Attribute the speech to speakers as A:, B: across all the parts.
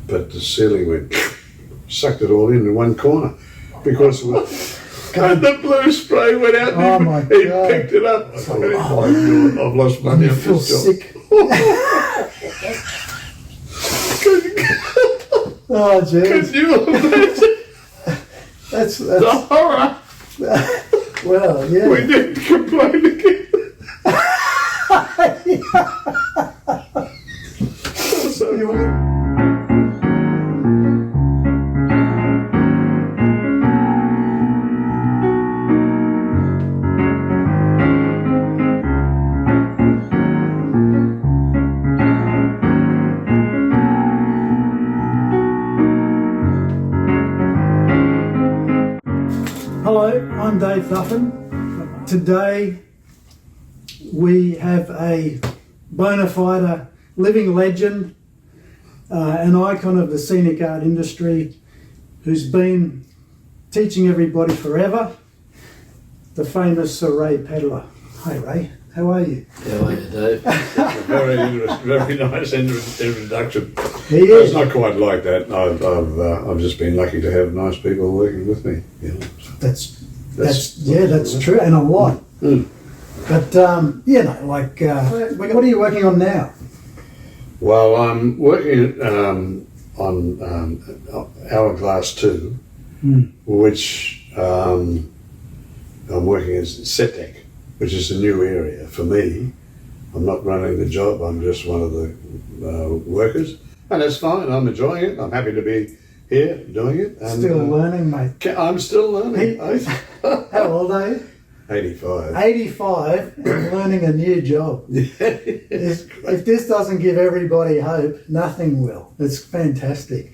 A: but the ceiling went, sucked it all in one corner because of and the blue spray went out and he picked it up. I thought, oh my God, I've lost money
B: You
A: on
B: feel
A: this job.
B: sick. Oh, jeez.
A: Could you imagine
B: That's
A: the horror?
B: well, yeah.
A: We didn't complain again.
B: Hello, I'm Dave Duffin. Today we have a bona fide living legend, an icon of the scenic art industry who's been teaching everybody forever, the famous Sir Ray Pedler. Hey Ray, how are you?
C: How are you, Dave?
A: Very interesting, very nice introduction.
B: He
A: It's
B: is.
A: not quite like that. I've just been lucky to have nice people working with me. You know.
B: That's true, and a lot.
A: Mm.
B: But what are you working on now?
A: Well, I'm working on Hourglass 2, which I'm working as SETEC, which is a new area for me. I'm not running the job, I'm just one of the workers. And that's fine, I'm enjoying it. I'm happy to be here doing it. And,
B: Still learning, mate.
A: I'm still learning.
B: How old are you?
A: 85.
B: 85 and learning a new job. If this doesn't give everybody hope, nothing will. It's fantastic.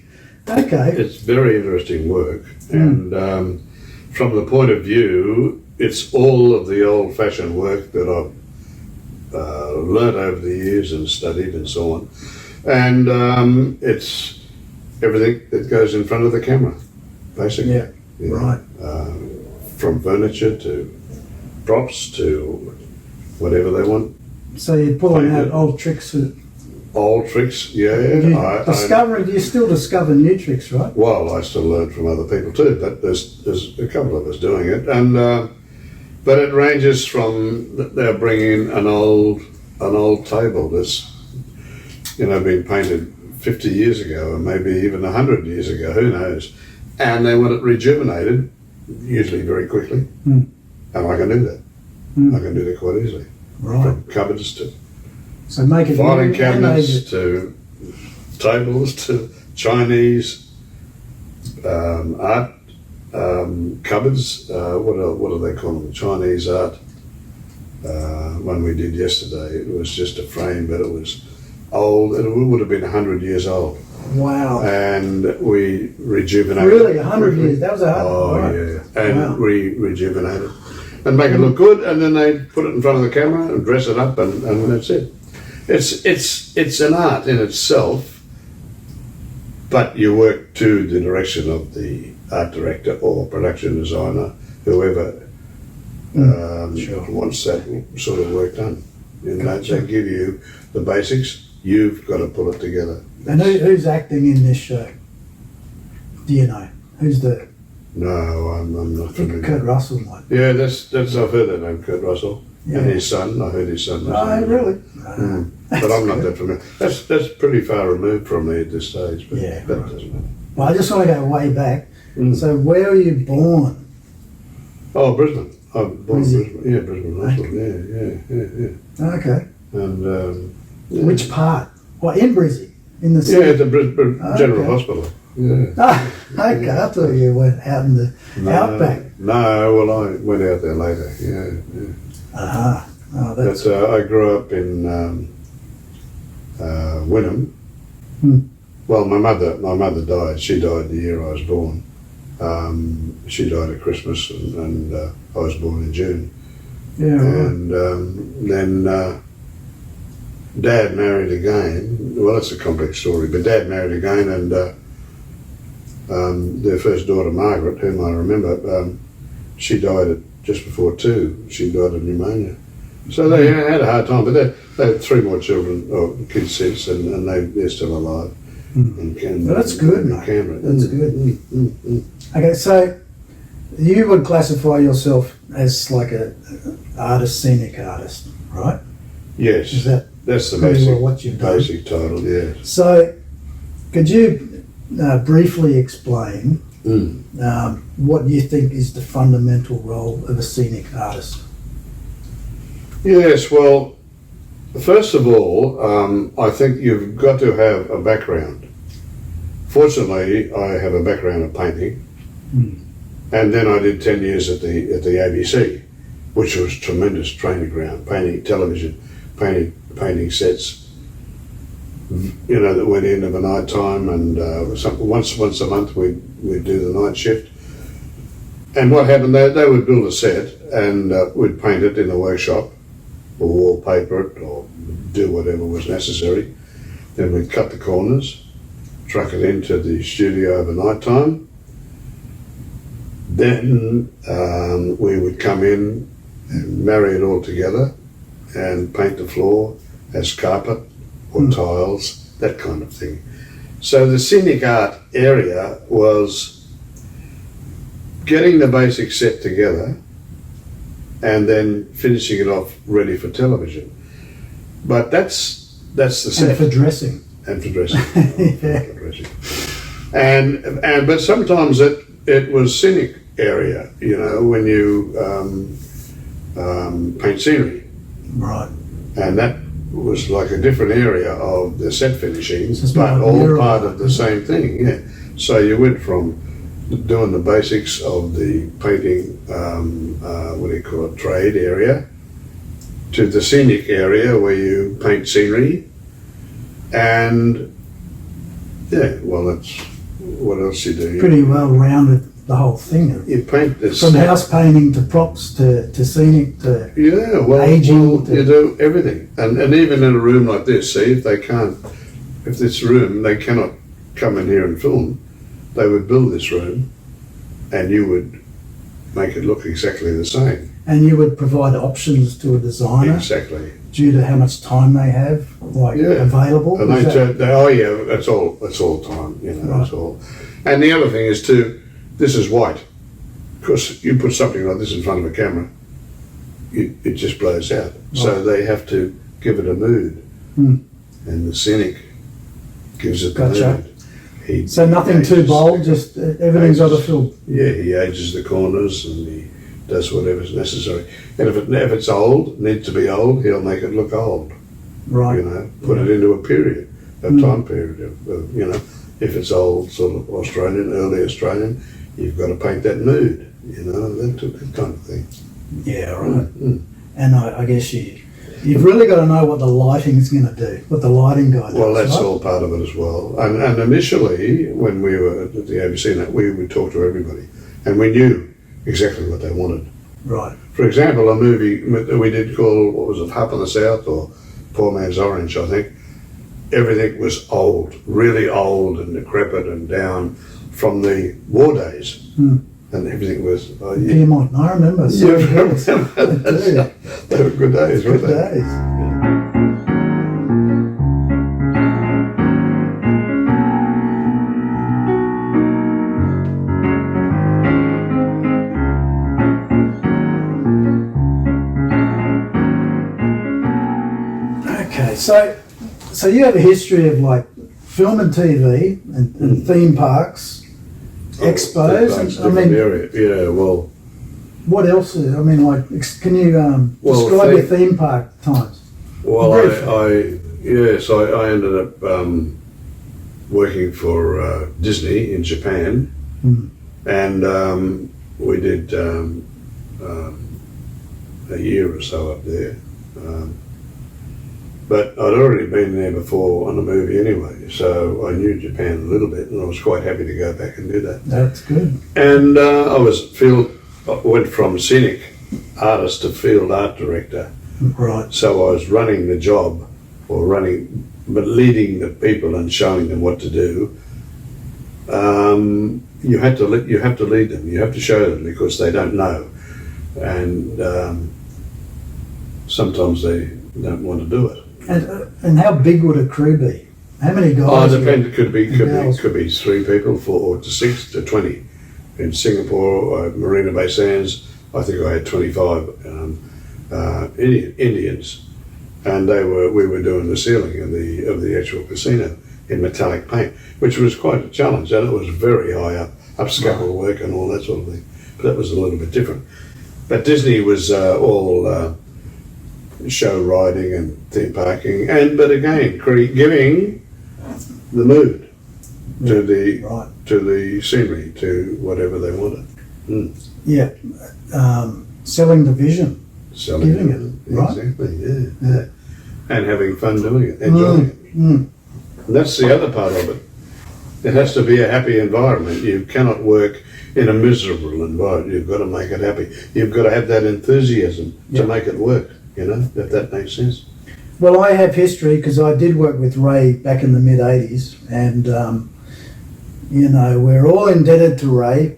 B: Okay.
A: It's very interesting work, and from the point of view, it's all of the old-fashioned work that I've learnt over the years and studied and so on, and it's everything that goes in front of the camera, basically.
B: Yeah, right.
A: From furniture to props to whatever they want.
B: So you're pulling out old tricks.
A: Old tricks, yeah.
B: Do you still discover new tricks, right?
A: Well, I still learn from other people too, but there's a couple of us doing it, and but it ranges from they're bringing an old table that's been painted 50 years ago, or maybe even 100 years ago, who knows, and they want it rejuvenated, usually very quickly, and I can do that. I can do that quite easily.
B: Right.
A: From cupboards to
B: So make it
A: filing
B: new and
A: cabinets
B: age it.
A: to tables to Chinese art cupboards. What do they call them? Chinese art. One we did yesterday. It was just a frame, but it was old. It would have been 100 years old.
B: Wow.
A: And we rejuvenated.
B: Really, 100 years? That was a hard
A: Oh
B: right.
A: yeah, and we rejuvenated and make it look good, and then they put it in front of the camera and dress it up, and that's it. It's an art in itself, but you work to the direction of the art director or production designer, whoever wants that sort of work done. They give you the basics. You've got to pull it together.
B: And who's acting in this show? Do you know? Who's the...
A: No, I'm not
B: I think
A: familiar.
B: Kurt Russell might.
A: Yeah, that's I've heard that name, Kurt Russell,
B: Yeah.
A: and his son. I heard his son.
B: Oh, really?
A: But I'm not that familiar. That's pretty far removed from me at this stage. But
B: Yeah,
A: that
B: right.
A: doesn't matter.
B: Well, I just want to go way back. So where were you born?
A: Oh, Brisbane. I'm born in
B: Brisbane.
A: Brisbane. Yeah, Brisbane Hospital. Yeah.
B: Okay.
A: And yeah.
B: Which part? Well, in Brizzy? In the
A: Yeah,
B: city?
A: at the Brisbane General
B: Okay.
A: Hospital. Yeah.
B: Ah, okay, I thought you went out in the outback.
A: No, well, I went out there later. Yeah.
B: Ah, oh, that's...
A: But I grew up in Wynnum. Well, my mother died. She died the year I was born. She died at Christmas, and I was born in June.
B: yeah, right.
A: And then Dad married again. Well, it's a complex story, but Dad married again, and their first daughter, Margaret, whom I remember, she died at just before 2. She died of pneumonia. So they had a hard time, but they had 3 more children, or kids since, and they're still alive. in Canberra.
B: Well, that's good,
A: in
B: mate.
A: Canberra.
B: That's good. Okay, so you would classify yourself as like a artist, scenic artist, right?
A: Yes,
B: Is that
A: that's the
B: pretty
A: basic,
B: well what you've done?
A: basic title, yeah.
B: So, could you briefly explain what you think is the fundamental role of a scenic artist?
A: Yes, well, first of all, I think you've got to have a background. Fortunately, I have a background of painting, and then I did 10 years at the ABC, which was tremendous training ground, painting television, painting sets, you know, that went in of a night time, and once a month we'd do the night shift. And what happened, they would build a set and we'd paint it in the workshop, or wallpaper it, or do whatever was necessary. Then we'd cut the corners, truck it into the studio overnight time. Then we would come in and marry it all together and paint the floor as carpet or tiles, that kind of thing. So the scenic art area was getting the basic set together and then finishing it off ready for television. But that's the set.
B: And for dressing.
A: And for dressing. For dressing. And but sometimes it was scenic area, you know, when you paint scenery.
B: Right.
A: And that was like a different area of the set finishings,
B: It's
A: but
B: more
A: all
B: mural
A: part
B: art,
A: of the same thing, yeah. So you went from doing the basics of the painting, what do you call it, trade area, to the scenic area where you paint scenery. And yeah, well, that's what else you do.
B: Pretty well rounded, the whole thing.
A: You paint this
B: From house painting to props to scenic to
A: yeah, well,
B: aging
A: well, you do everything, and even in a room like this. See, if this room they cannot come in here and film, they would build this room, and you would make it look exactly the same.
B: and you would provide options to a designer
A: Exactly.
B: due to how much time they have, like
A: Yeah.
B: available.
A: And
B: Is that-
A: oh yeah, that's all time, you know,
B: Right.
A: that's all. And the other thing is too, this is white. Because you put something like this in front of a camera, it just blows out. So
B: Right.
A: they have to give it a mood.
B: Hmm.
A: And the Scenic gives it the
B: Gotcha.
A: mood. He
B: So nothing too
A: ages
B: bold,
A: the-
B: just everything's got to
A: ages-
B: feel.
A: Yeah, he ages the corners and he does whatever's necessary. And if it's old, needs to be old, he'll make it look old.
B: Right.
A: You know, put it into a period, a time period. You know, if it's old, sort of Australian, early Australian, you've got to paint that mood. You know, that kind of thing.
B: Yeah, right.
A: Mm.
B: And I guess you've really got to know what the lighting's going to do, what the lighting guy does.
A: Well, that's
B: right?
A: all part of it as well. And initially, when we were at the ABC, we would talk to everybody, and we knew exactly what they wanted.
B: Right.
A: For example, a movie that we did called, what was it, Up in the South, or Poor Man's Orange, I think. Everything was old, really old and decrepit and down from the war days.
B: Hmm.
A: And everything was...
B: Piedmont, I remember.
A: You remember
B: that?
A: They were good days, weren't
B: Good
A: they?
B: days. Okay, so you have a history of like film and TV and theme parks, expos.
A: That's
B: and, I mean,
A: area. Yeah, well...
B: what else? I mean, like, can you
A: Well,
B: describe your theme park times?
A: Well,
B: Briefly.
A: I ended up working for Disney in Japan, and we did a year or so up there. But I'd already been there before on a movie anyway, so I knew Japan a little bit, and I was quite happy to go back and do that.
B: That's good.
A: And I went from scenic artist to field art director.
B: Right.
A: So I was running the job, but leading the people and showing them what to do. You have to lead them. You have to show them because they don't know, and sometimes they don't want to do it.
B: And how big would a crew be? How many guys?
A: Oh, it depends.
B: girls?
A: Could be 3 people, 4 to 6 to 20. In Singapore, Marina Bay Sands, I think I had 25 Indians, and we were doing the ceiling of the actual casino in metallic paint, which was quite a challenge, and it was very high up scaffold work and all that sort of thing. But that was a little bit different. But Disney was all show riding and theme parking, but again giving the mood to the scenery, to whatever they wanted.
B: Yeah, selling the vision, giving it, right?
A: Exactly. Yeah. And having fun doing it, enjoying it. And that's the other part of it. It has to be a happy environment. You cannot work in a miserable environment. You've got to make it happy. You've got to have that enthusiasm to make it work, if that makes sense.
B: Well, I have history because I did work with Ray back in the mid-'80s, and we're all indebted to Ray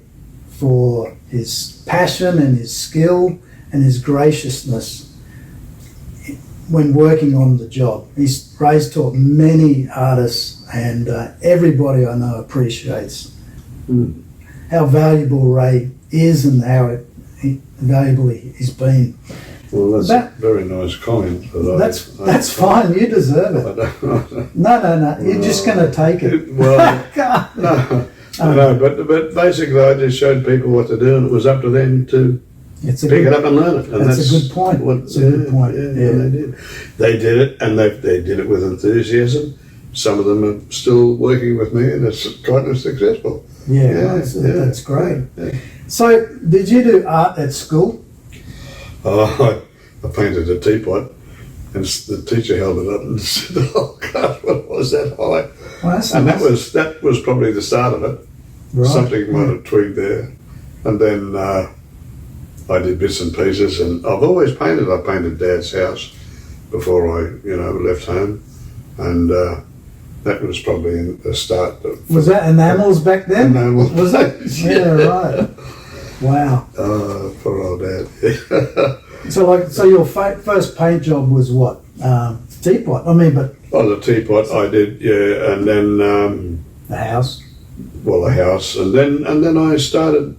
B: for his passion and his skill and his graciousness when working on the job. Ray's taught many artists, and everybody I know appreciates how valuable Ray is and how valuable he's been.
A: Well, that's a very nice comment.
B: That's fine. You deserve it. No. You're just going to take it.
A: Well, no. But basically, I just showed people what to do, and it was up to them to pick it up and learn it. And
B: that's a good point. It's a good point.
A: Yeah, they did. They did it, and they did it with enthusiasm. Some of them are still working with me, and it's kind of successful.
B: That's great. Yeah. So, did you do art at school?
A: I painted a teapot, and the teacher held it up and said, "Oh God, what was that high?"
B: Well,
A: and nice. that was probably the start of it. Right. Something might have twigged there, and then I did bits and pieces. And I've always painted. I painted Dad's house before I, left home, and that was probably in the start.
B: Was that enamels back then?
A: Enamels.
B: Was it? Yeah, right. Wow.
A: Poor old Dad.
B: So your first paint job was what? Teapot.
A: The teapot I did, yeah, and then
B: the house.
A: Well, the house, and then I started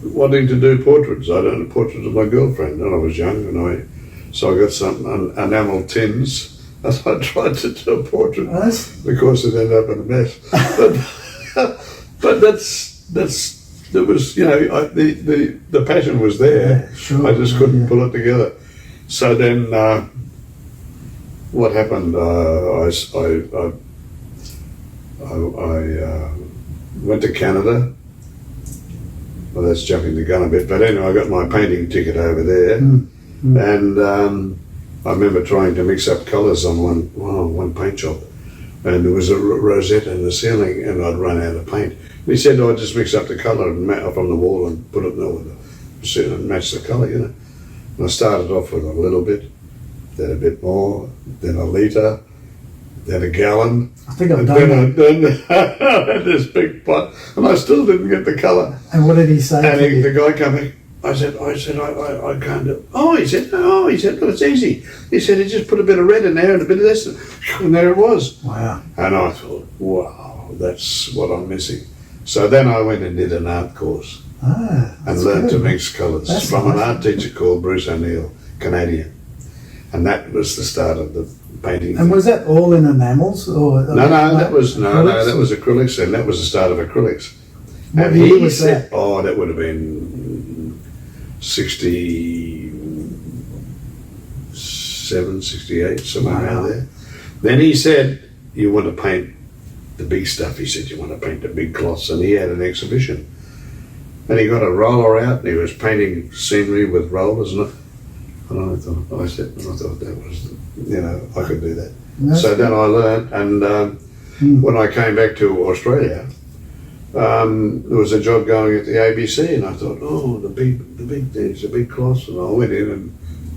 A: wanting to do portraits. I did a portrait of my girlfriend when I was young, so I got some enamel tins. And I tried to do a portrait. Of course, it ended up in a mess. But there was, the passion was there.
B: Yeah, sure.
A: I just couldn't pull it together. So then, what happened? I went to Canada. Well, that's jumping the gun a bit, but anyway, I got my painting ticket over there, and I remember trying to mix up colours on one paint job, and there was a rosette in the ceiling, and I'd run out of paint. He said, "I'd just mix up the colour from the wall and put it there and match the colour, And I started off with a little bit, then a bit more, then a litre, then a gallon.
B: I think I've done that.
A: Then I had this big pot, and I still didn't get the colour.
B: And what did he say?
A: And the guy came in. I said, I can't do it. He said, no, it's easy. He said, he just put a bit of red in there and a bit of this, and there it was.
B: Wow.
A: And I thought, wow, that's what I'm missing. So then I went and did an art course and learned to mix colours from an art teacher called Bruce O'Neill, Canadian. And that was the start of the painting.
B: And was that all in enamels? Or
A: that was acrylics, and that was the start of acrylics.
B: What year was that?
A: That would have been 67, 68, somewhere around there. Then he said, "You want to paint the big stuff." He said, "You want to paint the big cloths," and he had an exhibition. And he got a roller out, and he was painting scenery with rollers, and I thought that was, I could do that. So then I learned, and when I came back to Australia, there was a job going at the ABC, and I thought, the big things, the big cloths, and I went in and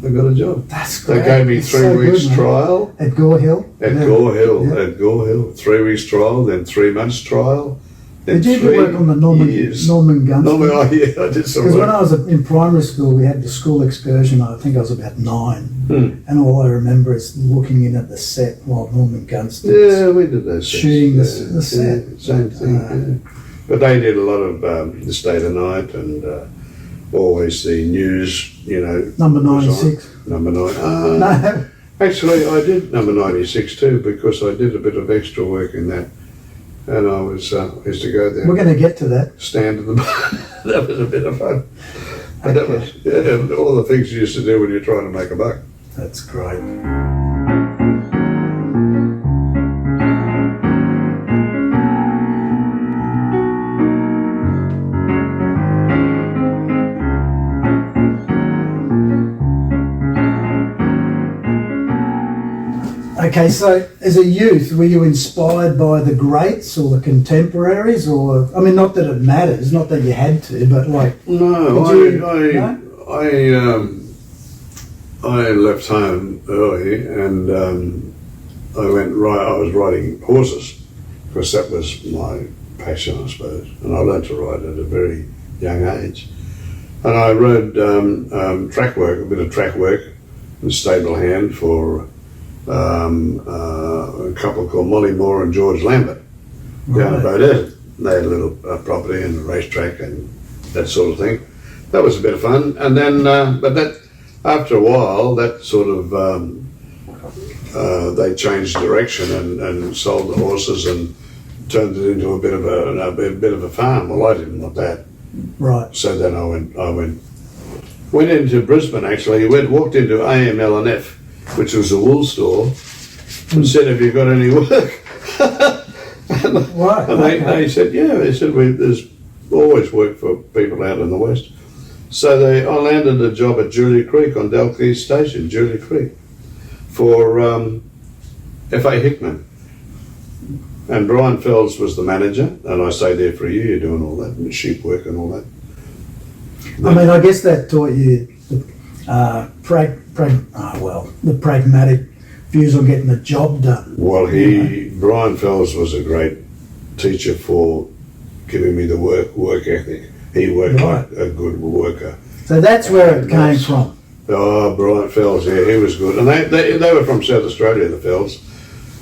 A: I got a job.
B: That's great.
A: They gave me 3 weeks trial.
B: At Gore Hill?
A: At Gore Hill. 3 weeks trial, then 3 months trial,
B: Did you ever work on the Norman Gunston?
A: Norman, oh yeah, I did some
B: Because
A: work.
B: when I was in primary school, we had the school excursion. I think I was about 9, and all I remember is looking in at the set while Norman Gunston
A: Yeah, we did those sets.
B: shooting the set.
A: Yeah, same thing. Yeah. But they did a lot of the State of Night and always the news, you know.
B: Number
A: was on.
B: 96.
A: Number 9.
B: No.
A: Actually, I did number 96 too because I did a bit of extra work in that. And I was used to go there.
B: We're going to get to that.
A: Stand in the bar. That was a bit of fun. But that
B: Okay.
A: was all the things you used to do when you're trying to make a buck.
B: That's great. Okay, so as a youth, were you inspired by the greats or the contemporaries, or I mean, not that it matters, not that you had to, but like
A: No,
B: Did you-
A: I left home early and I was riding horses because that was my passion, I suppose, and I learned to ride at a very young age. And I rode track work, a bit of track work, and stable hand for a couple called Molly Moore and George Lambert down at Rodeo. They had a little property and a racetrack and that sort of thing. That was a bit of fun. And then, but that after a while, that sort of they changed direction and sold the horses and turned it into a bit of a farm. Well, I didn't want that.
B: right.
A: So then I went into Brisbane actually. Walked into AML&F, which was a wool store, and said, "Have you got any work?"
B: Right.
A: And they said, "Yeah." They said, "There's always work for people out in the west." So I landed a job at Julia Creek on Dalkeith Station, Julia Creek, for F.A. Hickman. And Brian Fells was the manager, and I stayed there for a year doing all that, and sheep work and all that.
B: I mean, I guess that taught you the the pragmatic views on getting the job done.
A: Well, Brian Fells was a great teacher for giving me the work ethic. He worked like a good worker.
B: So that's where it came from.
A: Oh, Brian Fells, yeah, he was good. And they were from South Australia, the Fells.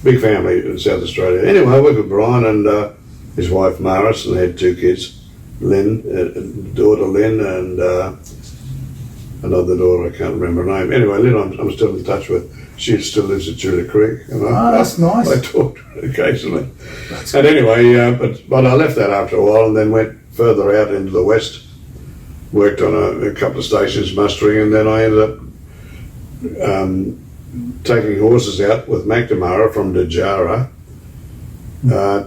A: Big family in South Australia. Anyway, I worked with Brian and his wife Maris, and they had 2 kids. Lynn, daughter Lynn, and another daughter, I can't remember her name. Anyway, Lynn I'm still in touch with. She still lives at Julia Creek. And
B: That's nice.
A: I talk to her occasionally. And anyway, but I left that after a while and then went further out into the west. Worked on a couple of stations mustering, and then I ended up taking horses out with McNamara from Dejara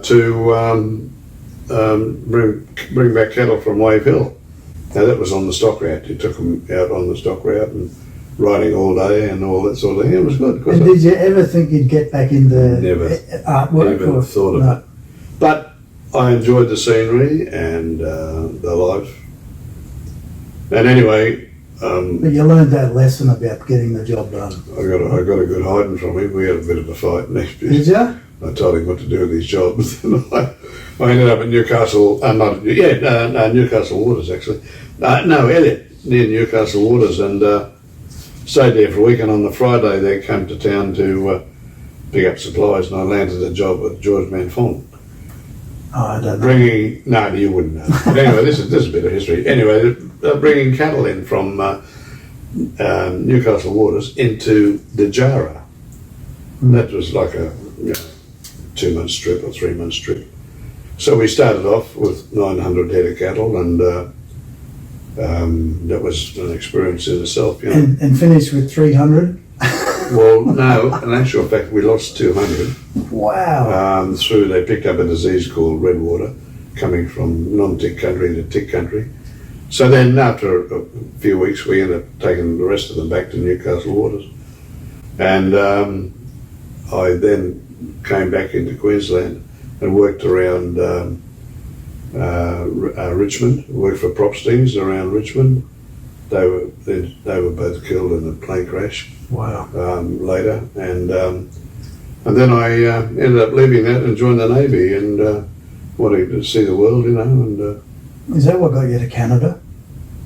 A: to bring back cattle from Wave Hill. Now that was on the stock route. You took them out on the stock route and riding all day and all that sort of thing. It was good.
B: And did you ever think you'd get back into artwork?
A: Never thought of it. But I enjoyed the scenery and the life. And anyway,
B: but you learned that lesson about getting the job done.
A: I got a good hiding from him. We had a bit of a fight next year.
B: Did you?
A: I told him what to do with these jobs. I ended up at Newcastle, Newcastle Waters actually. Elliot, near Newcastle Waters, and stayed there for a week. And on the Friday they came to town to pick up supplies, and I landed a job with George Manfong.
B: Oh, I don't know.
A: No, you wouldn't know. But anyway, this is a bit of history. Anyway, they're bringing cattle in from Newcastle Waters into Dejara. That was like a 2-month strip or 3-month strip. So we started off with 900 head of cattle, and that was an experience in itself. You know.
B: And finished with 300?
A: Well, no, in actual fact, we lost 200.
B: Wow.
A: They picked up a disease called redwater, coming from non-tick country to tick country. So then after a few weeks, we ended up taking the rest of them back to Newcastle Waters. And I then came back into Queensland and worked around Richmond, worked for Propstings around Richmond. They were both killed in a plane crash.
B: Wow.
A: Later, and then I ended up leaving that and joined the Navy, and wanting to see the world, you know. And
B: Is that what got you to Canada?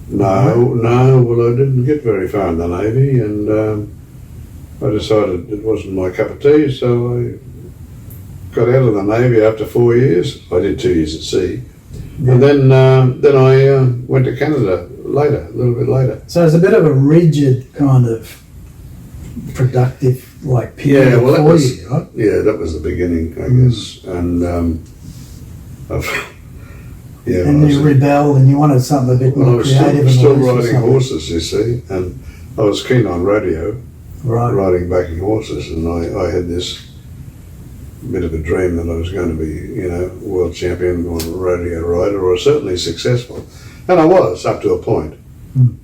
A: no, well, I didn't get very far in the Navy, and I decided it wasn't my cup of tea, so I got out of the Navy after 4 years. I did 2 years at sea, and then I went to Canada later, a little bit later.
B: So it's a bit of a rigid kind of productive period
A: Yeah, well, that
B: for
A: was,
B: you, right?
A: yeah, that was the beginning, I guess, and yeah.
B: And you rebelled and you wanted something a bit
A: Well, I
B: more
A: was
B: creative.
A: still
B: and
A: riding horses, you see, and I was keen on rodeo,
B: Right.
A: riding backing horses, and I had this bit of a dream that I was going to be, you know, world champion or rodeo rider, or certainly successful, and I was up to a point.
B: Mm.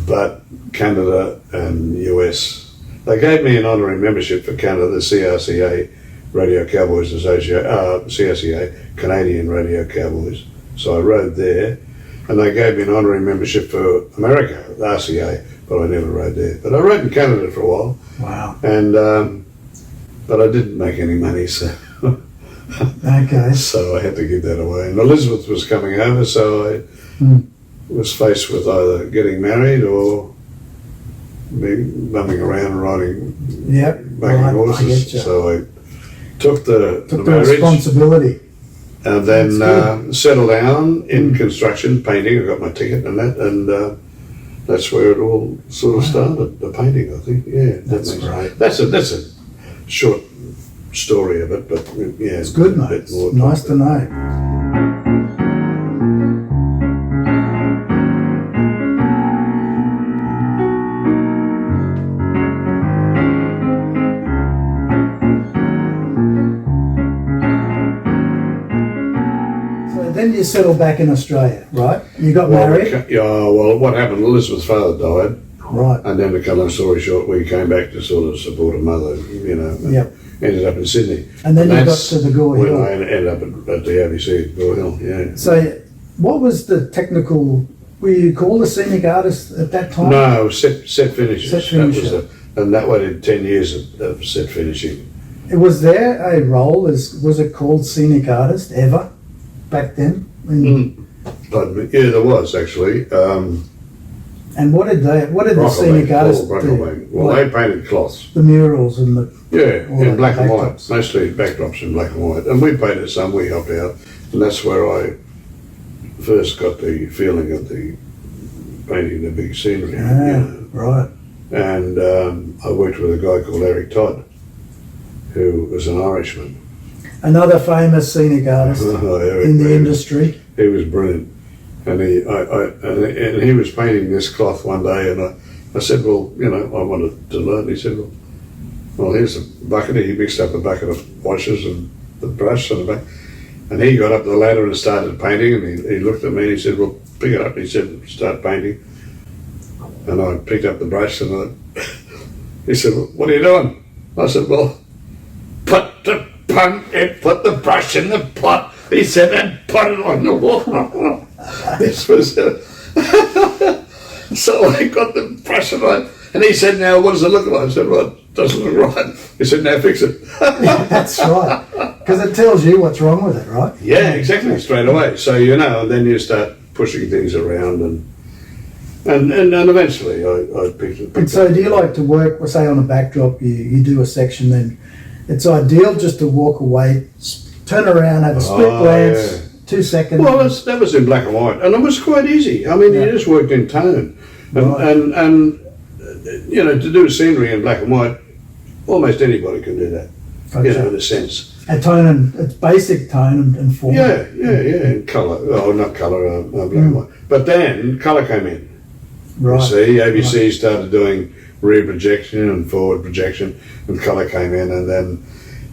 A: But Canada and US, they gave me an honorary membership for Canada, the CRCA, Radio Cowboys Association, CRCA, Canadian Radio Cowboys. So I rode there, and they gave me an honorary membership for America, the RCA, but I never rode there. But I rode in Canada for a while,
B: Wow.
A: and but I didn't make any money, so
B: Okay.
A: so I had to give that away. And Elizabeth was coming over, so I was faced with either getting married or being bumming around and riding
B: Yep.
A: backing
B: Right, I
A: horses.
B: get you.
A: So I took the
B: Took the
A: marriage,
B: responsibility.
A: and then
B: That's
A: settled down in construction, painting. I got my ticket and that, and that's where it all sort of started. The painting, I think. Yeah,
B: That's great.
A: That's a short story of it, but yeah,
B: It's good,
A: a
B: mate.
A: bit
B: It's
A: more
B: nice to know. So then you settled back in Australia, right? You got married?
A: Yeah, well, what happened? Elizabeth's father died,
B: Right.
A: and then to cut a long story short, we came back to sort of support her mother, you know. And
B: Yep.
A: ended up in Sydney.
B: And then you got
A: That's
B: to the Gore
A: when
B: Hill.
A: I ended up at the ABC at Gore Hill, yeah.
B: So what was the technical, were you called a scenic artist at that time?
A: No, set finishes.
B: Set finisher.
A: That was and that one did 10 years of set finishing.
B: Was there a role, was it called scenic artist ever back then?
A: Pardon me. Yeah, there was actually.
B: And what did the scenic artists do?
A: Well,
B: Like
A: they painted cloths.
B: the murals and the,
A: Yeah,
B: all
A: in
B: the
A: black and white.
B: backdrops.
A: Mostly backdrops in black and white. And we painted some, we helped out. And that's where I first got the feeling of the painting the big scenery. you know.
B: right.
A: And I worked with a guy called Eric Todd, who was an Irishman.
B: Another famous scenic artist
A: Eric,
B: in the industry.
A: He was brilliant, and he was painting this cloth one day, and I said, well, you know, I wanted to learn. He said, well, here's a bucket. He mixed up a bucket of washes and the brush and the back, and he got up the ladder and started painting. And he looked at me and he said, well, pick it up. And he said, start painting. And I picked up the brush and he said, well, what are you doing? I said, well, put the brush in the pot. He said, and put it on the wall. This was so I got the brush and he said, now what does it look like? I said, well, it doesn't look right. He said, now fix it.
B: That's right. Because it tells you what's wrong with it, right?
A: Yeah, exactly, straight away. So, you know, and then you start pushing things around and eventually I picked it.
B: And so do you like to work, say on a backdrop, you do a section, then it's ideal just to walk away, turn around, have a split glance, 2 seconds.
A: Well, that was in black and white, and it was quite easy. I mean, you just worked in tone, and you know, to do scenery in black and white, almost anybody can do that.
B: Gotcha.
A: You know, in a sense.
B: A tone and it's basic tone and form.
A: Yeah, and colour. Oh, not colour, black and white. But then colour came in.
B: Right.
A: You see, ABC started doing rear projection and forward projection, and colour came in, and then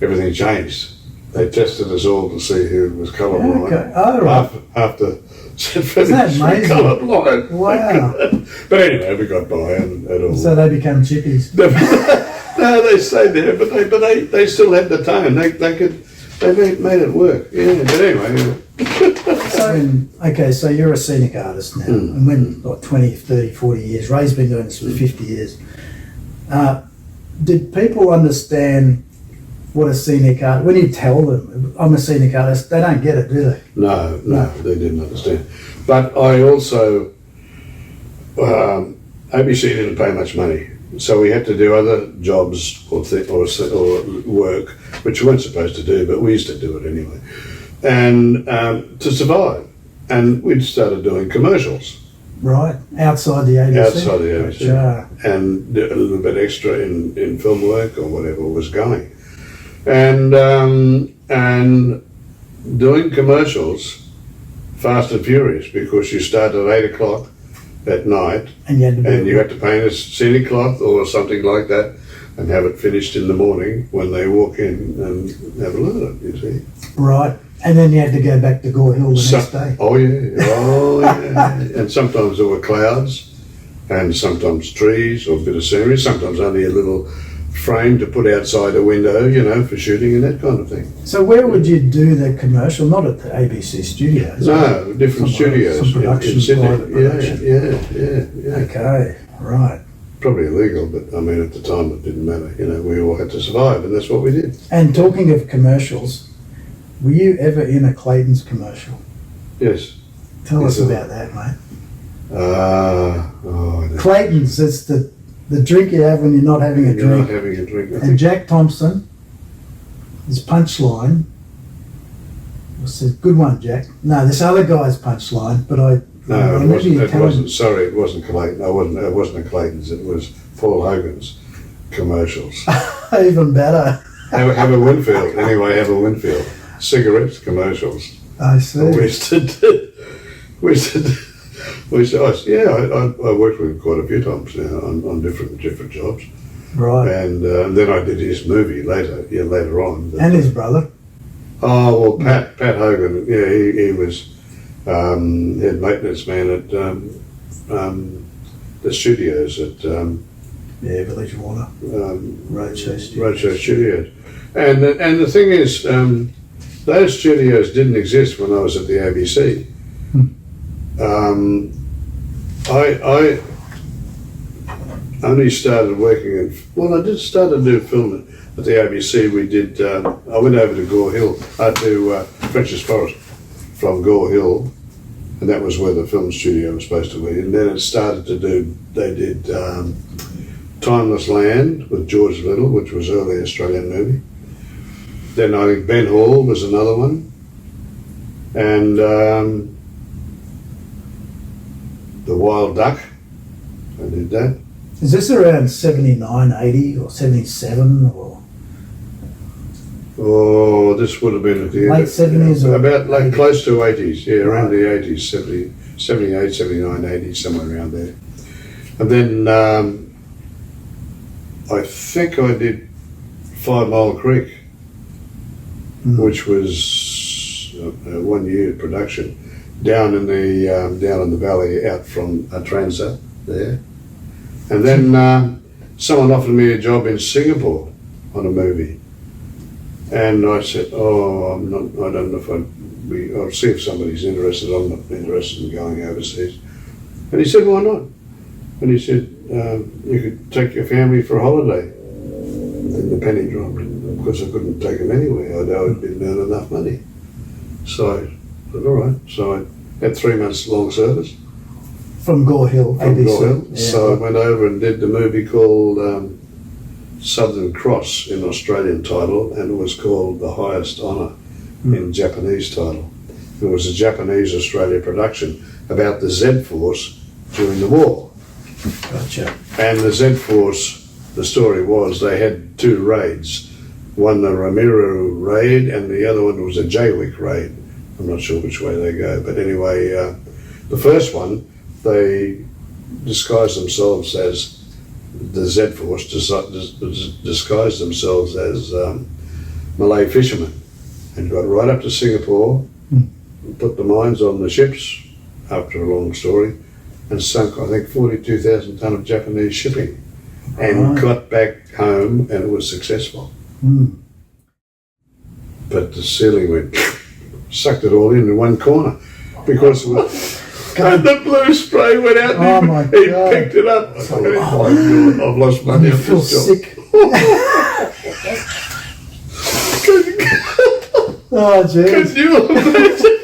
A: everything changed. They tested us all to see who was colourblind.
B: Okay. Oh, right.
A: After
B: Isn't that amazing?
A: colourblind.
B: Wow.
A: But anyway, we got by and it all.
B: So they became chippies.
A: No, they stayed there, but they still had the tone. They made it work. Yeah, but anyway.
B: So you're a scenic artist now, and when, like 20, 30, 40 years, Ray's been doing this for 50 years. Did people understand what a scenic art, when you tell them, I'm a scenic artist, they don't get it, do they?
A: No, they didn't understand. But I also, ABC didn't pay much money, so we had to do other jobs or work, which we weren't supposed to do, but we used to do it anyway, and to survive. And we'd started doing commercials.
B: Right, outside the ABC?
A: Outside the ABC.
B: Gotcha.
A: And a little bit extra in film work or whatever was going. And doing commercials, fast and furious, because you start at 8 o'clock at night,
B: and you
A: had to paint a scenic cloth or something like that, and have it finished in the morning when they walk in and have a look at it, you see.
B: Right, and then you had to go back to Gore Hill the next day.
A: Oh yeah. And sometimes there were clouds, and sometimes trees or a bit of scenery, sometimes only a little frame to put outside a window, for shooting and that kind of thing.
B: So where would you do the commercial? Not at the ABC studios?
A: No, different studios
B: some production,
A: in Sydney.
B: private production.
A: Yeah.
B: Okay, right.
A: Probably illegal, but I mean at the time it didn't matter. We all had to survive, and that's what we did.
B: And talking of commercials, were you ever in a Clayton's commercial?
A: Yes.
B: Tell us about that, mate.
A: Oh,
B: Clayton's, it's the drink you have when you're not having a drink.
A: Not having a drink.
B: And Jack Thompson, his punchline was a good one, Jack. No, this other guy's punchline, but I
A: wasn't. Sorry, it wasn't Clayton. It wasn't a Clayton's. It was Paul Hogan's commercials.
B: Even better.
A: have a Winfield. Anyway, have a Winfield. Cigarettes commercials.
B: I see.
A: I worked with him quite a few times now on different jobs.
B: Right.
A: And then I did his movie later on.
B: And his brother.
A: Oh well, Pat Hogan. Yeah, he was head maintenance man at the studios at
B: Village Water. Roadshow
A: Studios. And the thing is, those studios didn't exist when I was at the ABC. I only started working I did start to do film at the ABC. We did, I went over to Gore Hill, to French's Forest from Gore Hill, and that was where the film studio was supposed to be. And then it started they did Timeless Land with George Little, which was an early Australian movie. Then I think Ben Hall was another one. And The Wild Duck, I did that.
B: Is this around 79, 80 or 77 or?
A: Oh, this would have been at the
B: late 70s or?
A: About like close to 80s, yeah, around the 80s, 70, 78, 79, 80, somewhere around there. And then I think I did 5 Mile Creek, which was a 1 year production down in the valley out from Transa there. And then someone offered me a job in Singapore on a movie. And I said, I don't know if I'll see if somebody's interested. I'm not interested in going overseas. And he said, why not? And he said, you could take your family for a holiday. And the penny dropped, because I couldn't take them anywhere. I'd been earning enough money. So I said, all right. So I had 3 months long service.
B: From Gore Hill, ABC.
A: Gore Hill.
B: Yeah.
A: So I went over and did the movie called Southern Cross in Australian title, and it was called The Highest Honour in Japanese title. It was a Japanese Australia production about the Z Force during the war.
B: Gotcha.
A: And the Z Force, the story was they had 2 raids. One the Ramiro raid and the other one was a Jaywick raid. I'm not sure which way they go, but anyway, the first one, they disguised themselves as the Z Force, disguised themselves as Malay fishermen, and got right up to Singapore, put the mines on the ships, after a long story, and sunk, I think, 42,000 tonne of Japanese shipping, and got back home, and it was successful. But the ceiling went, sucked it all in one corner, because and the blue spray went out, and he picked it up. Oh my God, I've lost money.
B: You feel sick. Oh,
A: Can
B: jeez.
A: you imagine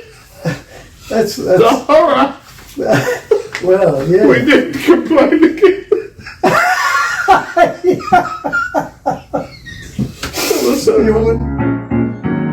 B: That's
A: the horror?
B: well, yeah.
A: We didn't complain again. That was so
B: You
A: funny.
B: would-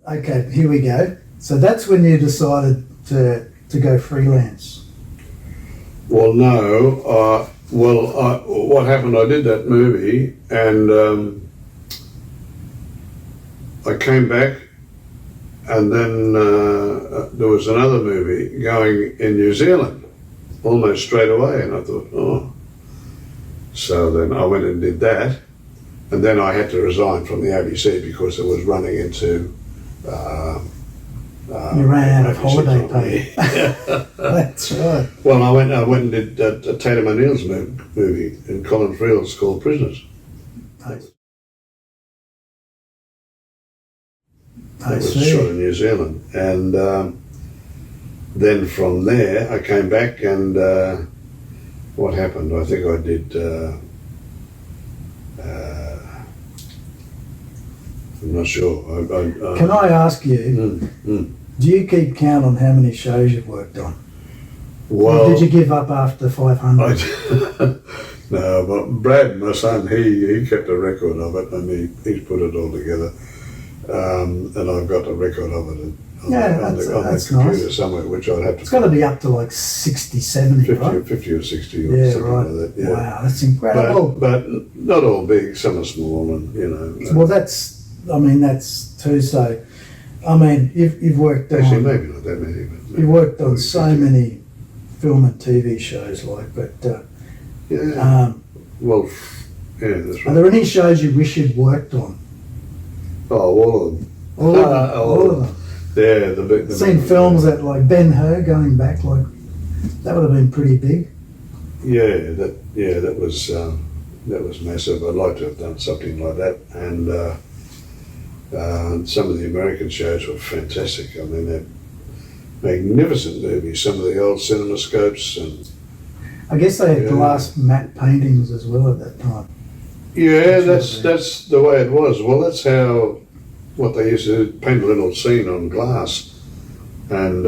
B: Okay, here we go. So that's when you decided to go freelance.
A: Well, no. What happened? I did that movie, and I came back, and then there was another movie going in New Zealand, almost straight away, and I thought, oh. So then I went and did that, and then I had to resign from the ABC because it was running into.
B: You ran out of
A: ABC
B: holiday
A: company.
B: pay. That's right.
A: Well, I went and did Tatum O'Neill's movie in Colin Friel's called Prisoners.
B: I
A: That was
B: see.
A: shot in New Zealand, and then from there I came back, and what happened? I think I did. I'm not sure.
B: Can I ask you, do you keep count on how many shows you've worked on?
A: Well,
B: Or did you give up after 500?
A: no, but Brad, my son, he kept a record of it, and he's put it all together, and I've got a record of it on the
B: that's
A: computer
B: nice.
A: somewhere, which I'd have to.
B: It's got to be up to like 60, 70,
A: 50,
B: right?
A: 50 or 60 or
B: Yeah,
A: something
B: right.
A: like that. Yeah.
B: Wow, that's incredible.
A: But not all big, some are small, and
B: Well, that's too. So, I mean, you've worked
A: actually
B: on
A: maybe not that many. But
B: you've worked on
A: maybe
B: so
A: 50.
B: many film and TV shows, but
A: Yeah. Well, yeah, that's
B: are
A: right.
B: there any shows you wish you'd worked on?
A: Oh, all of them.
B: All of them. All of them.
A: Yeah, the big.
B: Seen films that like Ben-Hur going back, like that would have been pretty big.
A: Yeah, that was massive. I'd like to have done something like that, and some of the American shows were fantastic. I mean, they're magnificent movies. Some of the old cinemascopes, and
B: I guess they had
A: Yeah.
B: glass matte paintings as well at that time.
A: yeah,
B: That's
A: that's the way it was. Well, that's how what they used to do, paint a little scene on glass and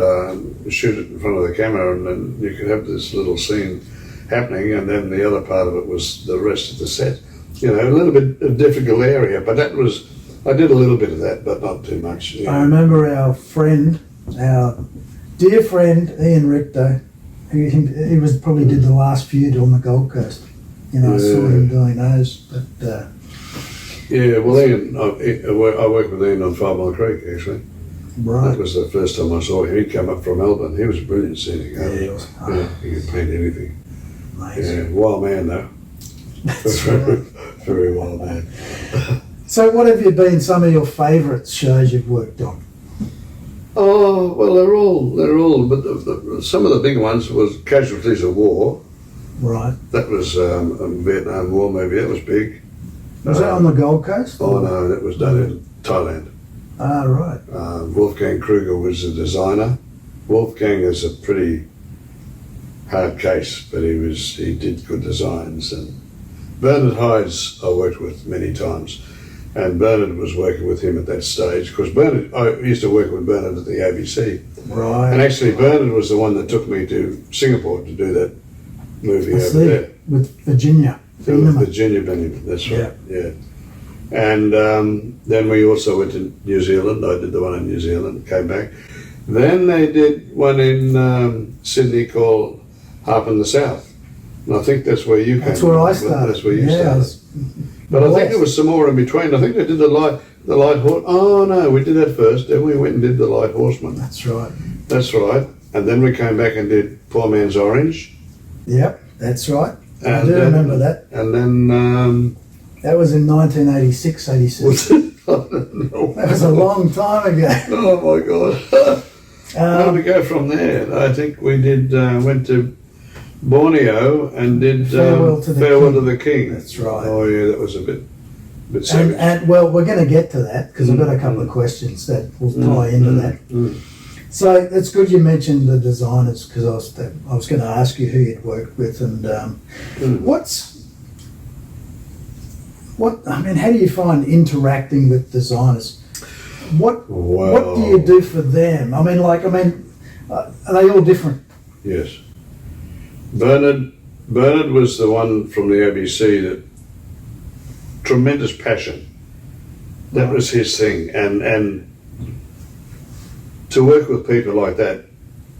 A: shoot it in front of the camera, and then you could have this little scene happening, and then the other part of it was the rest of the set. You know, a little bit a difficult area, but I did a little bit of that, but not too much.
B: I remember our dear friend Ian Richter. He was probably did the last feud on the Gold Coast. You know, I saw him doing those, but.
A: Yeah, well, Ian, I worked with Ian on 5 Mile Creek, actually. That
B: Right.
A: was the first time I saw him. He'd come up from Melbourne. He was a brilliant scenic.
B: Yeah, he was.
A: Yeah, he could paint anything.
B: Amazing.
A: Yeah, wild man, though.
B: That's right.
A: Very wild man.
B: So, what have you been some of your favourite shows you've worked on?
A: Oh, well, they're all, but some of the big ones was Casualties of War.
B: Right.
A: That was a Vietnam War movie. That was big.
B: Was that on the Gold Coast?
A: Oh, no, that was done in Thailand.
B: Ah, right.
A: Wolfgang Kruger was the designer. Wolfgang is a pretty hard case, but he did good designs. And Bernard Hydes I worked with many times, and Bernard was working with him at that stage, because I used to work with Bernard at the ABC,
B: Right.
A: and actually Bernard was the one that took me to Singapore to do that movie
B: I
A: over
B: see.
A: there.
B: With Virginia.
A: With Virginia Benjamin, that's right, yeah. And then we also went to New Zealand. I did the one in New Zealand, came back. Then they did one in Sydney called Harp in the South. And I think that's where you came.
B: That's where I started.
A: That's where you
B: yeah,
A: started. But I think there was some more in between. I think they did the light horse. Oh no, we did that first. Then we went and did the Light Horseman.
B: That's right.
A: That's right. And then we came back and did Poor Man's Orange.
B: Yep, that's right. I
A: And
B: do
A: then-
B: remember that.
A: And then
B: That was in 1986, 87.
A: I don't know.
B: That was a long time ago.
A: Oh my God. How did we go from there? I think we did went to Borneo and did
B: Farewell to the
A: Farewell
B: King.
A: to the King.
B: That's right.
A: Oh yeah, that was a Bit savage.
B: And well, we're going to get to that because I've got a couple of questions that will tie into that. So it's good you mentioned the designers because I was going to ask you who you'd worked with and how do you find interacting with designers? What do you do for them? Are they all different?
A: Yes. Bernard was the one from the ABC that tremendous passion. That was his thing, and to work with people like that,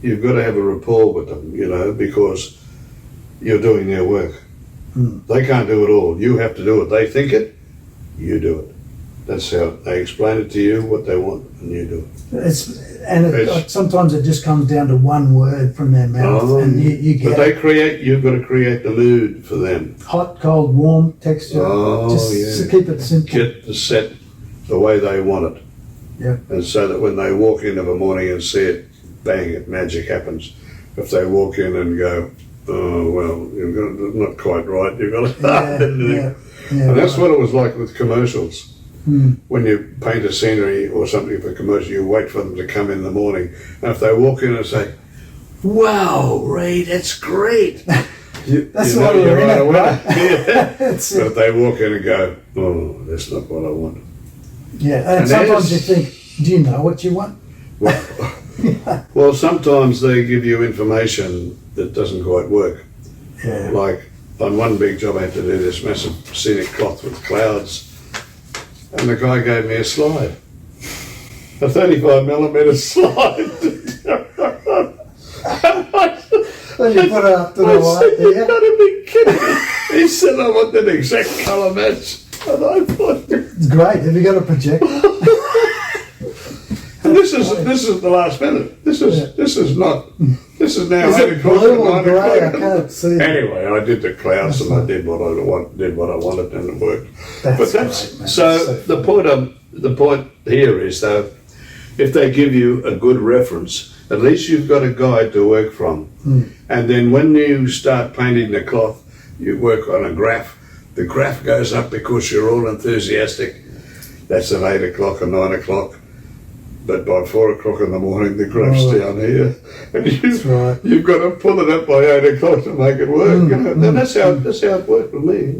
A: you've got to have a rapport with them, you know, because you're doing their work. They can't do it all. You have to do it. They think it, you do it. That's how they explain it to you, what they want, and you do it.
B: Sometimes it just comes down to one word from their mouth, and you get.
A: But you've got to create the mood for them.
B: Hot, cold, warm, texture. To keep it simple.
A: Get the set the way they want it.
B: Yeah.
A: And so that when they walk in of a morning and see it, bang, magic happens. If they walk in and go, oh, well, you've got not quite right, you've got to and that's what it was like with commercials. When you paint a scenery or something for commercial, you wait for them to come in the morning. And if they walk in and say, wow, Ray, that's great.
B: That's what you're right away. Right?
A: But if they walk in and go, oh, that's not what I want.
B: Yeah, and sometimes you think, do you know what you want?
A: Well, sometimes they give you information that doesn't quite work.
B: Yeah.
A: Like on one big job, I had to do this massive scenic cloth with clouds, and the guy gave me a slide, a 35mm slide.
B: And you put it up to the light there.
A: You've got to be kidding me. He said I want an exact colour match. And I thought,
B: it's great. Have you got a projector?
A: and this is the last minute. This is now
B: is
A: 8 o'clock
B: blue or
A: and 9
B: grey? I
A: o'clock.
B: can't see.
A: Anyway, I did the clouds and I did what I wanted and it worked.
B: That's
A: great, man. So the point here is though, if they give you a good reference, at least you've got a guide to work from. And then when you start painting the cloth, you work on a graph. The graph goes up because you're all enthusiastic. That's at 8 o'clock or 9 o'clock. But by 4 o'clock in the morning, the graph's down here. And you've got to pull it up by 8 o'clock to make it work. You know? And that's how it worked with me.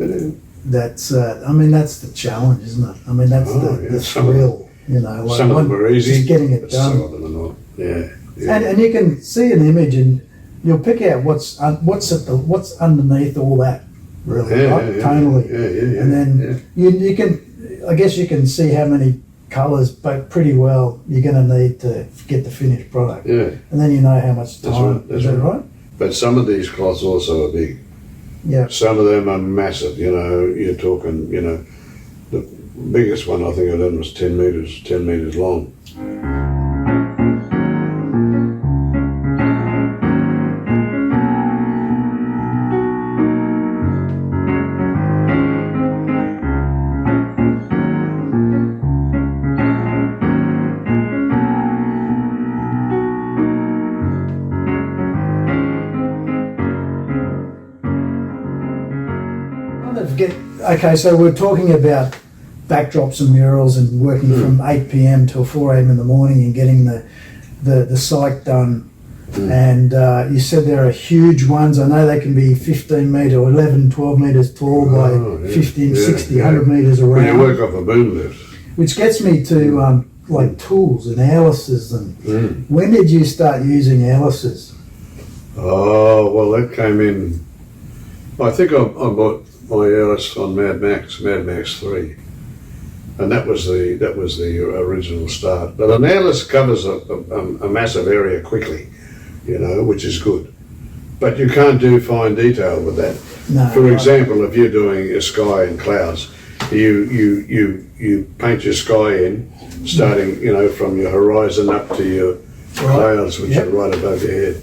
B: That's the challenge, isn't it? I mean, that's the thrill. You know, like
A: some of them are easy,
B: just getting it done.
A: Some of them are not. Yeah.
B: And you can see an image, and you'll pick out what's underneath all that, really, right? Tonally. And then you can, I guess you can see how many colours, but pretty well you're going to need to get the finished product. Yeah. And then you know how much time. Is that right?
A: But some of these cloths also are big.
B: Yeah.
A: Some of them are massive. You know, you're talking. You know, the biggest one I think I done was 10 meters long.
B: Okay, so we're talking about backdrops and murals and working from 8 p.m. till 4 a.m. in the morning and getting the site done. And you said there are huge ones. I know they can be 15 metre or 11, 12 metres tall by 50, 60, 100 metres around.
A: When you work off a boom lift.
B: Which gets me to like tools and airlesses. And when did you start using airlesses?
A: Oh, well, that came in. I think I bought my airless on Mad Max 3, and that was the original start. But an airless covers a massive area quickly, you know, which is good. But you can't do fine detail with that.
B: No,
A: For example, if you're doing a sky and clouds, you paint your sky in, starting, you know, from your horizon up to your clouds, which are right above your head.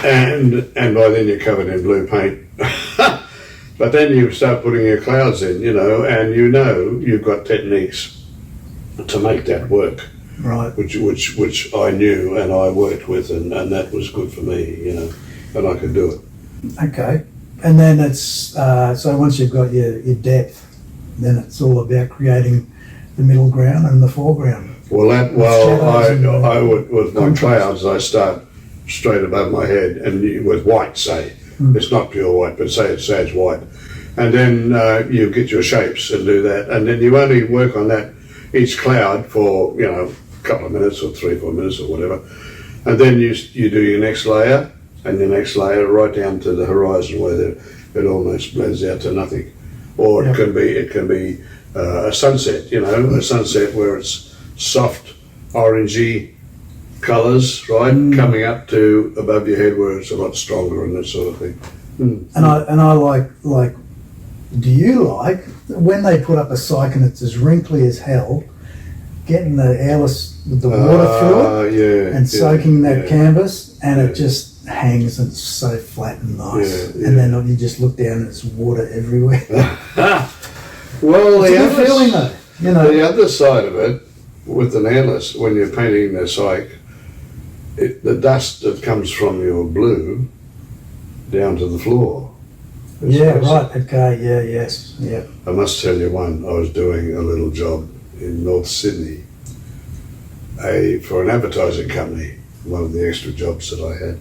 A: And by then you're covered in blue paint. But then you start putting your clouds in, you know, and you know you've got techniques to make that work.
B: Right.
A: Which I knew and I worked with, and that was good for me, you know, and I could do it.
B: Okay. And then it's, so once you've got your depth, then it's all about creating the middle ground and the foreground.
A: Well,
B: shadows and
A: I would, with my
B: contrast.
A: clouds, I start straight above my head, and with white, say, it's not pure white, but say it's white, and then you get your shapes and do that, and then you only work on that each cloud for a couple of minutes or 3-4 minutes or whatever, and then you do your next layer and your next layer right down to the horizon where it almost blends out to nothing, or it can be a sunset, a sunset where it's soft orangey colours, right, coming up to above your head where it's a lot stronger and that sort of thing.
B: And I like. Do you like when they put up a cyc and it's as wrinkly as hell, getting the airless with the water through it and soaking that canvas, and it just hangs and it's so flat and nice, and then you just look down and it's water everywhere.
A: Well,
B: it's a good feeling though,
A: the other side of it with an airless, when you're painting the cyc, the dust that comes from your blue down to the floor.
B: Right. Okay. Yeah. Yes. Yeah.
A: I must tell you one. I was doing a little job in North Sydney, for an advertising company. One of the extra jobs that I had,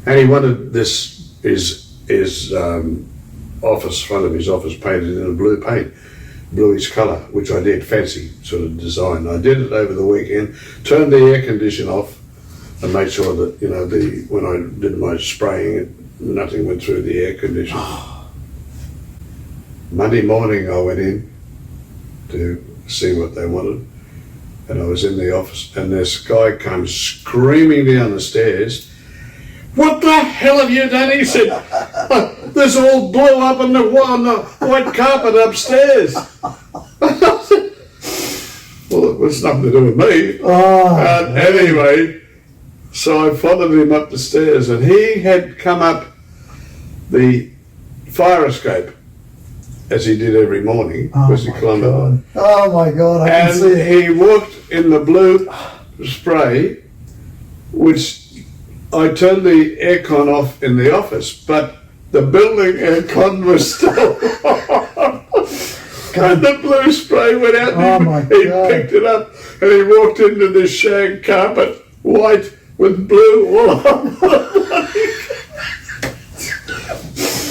A: and he wanted his office, front of his office, painted in a blue paint, bluish colour, which I did, fancy sort of design. I did it over the weekend, turned the air condition off, and made sure that when I did my spraying, nothing went through the air conditioner. Monday morning I went in to see what they wanted, and I was in the office, and this guy comes screaming down the stairs, "What the hell have you done?" He said, "This all blew up on the white carpet upstairs." I said, "Well, it was nothing to do with me." Anyway, so I followed him up the stairs, and he had come up the fire escape, as he did every morning, because he climbed up.
B: Oh my God, I can see it.
A: And he walked in the blue spray, which I turned the aircon off in the office, but the building aircon was still on. And the blue spray went out, and he picked it up, and he walked into this shag carpet, white with blue all over.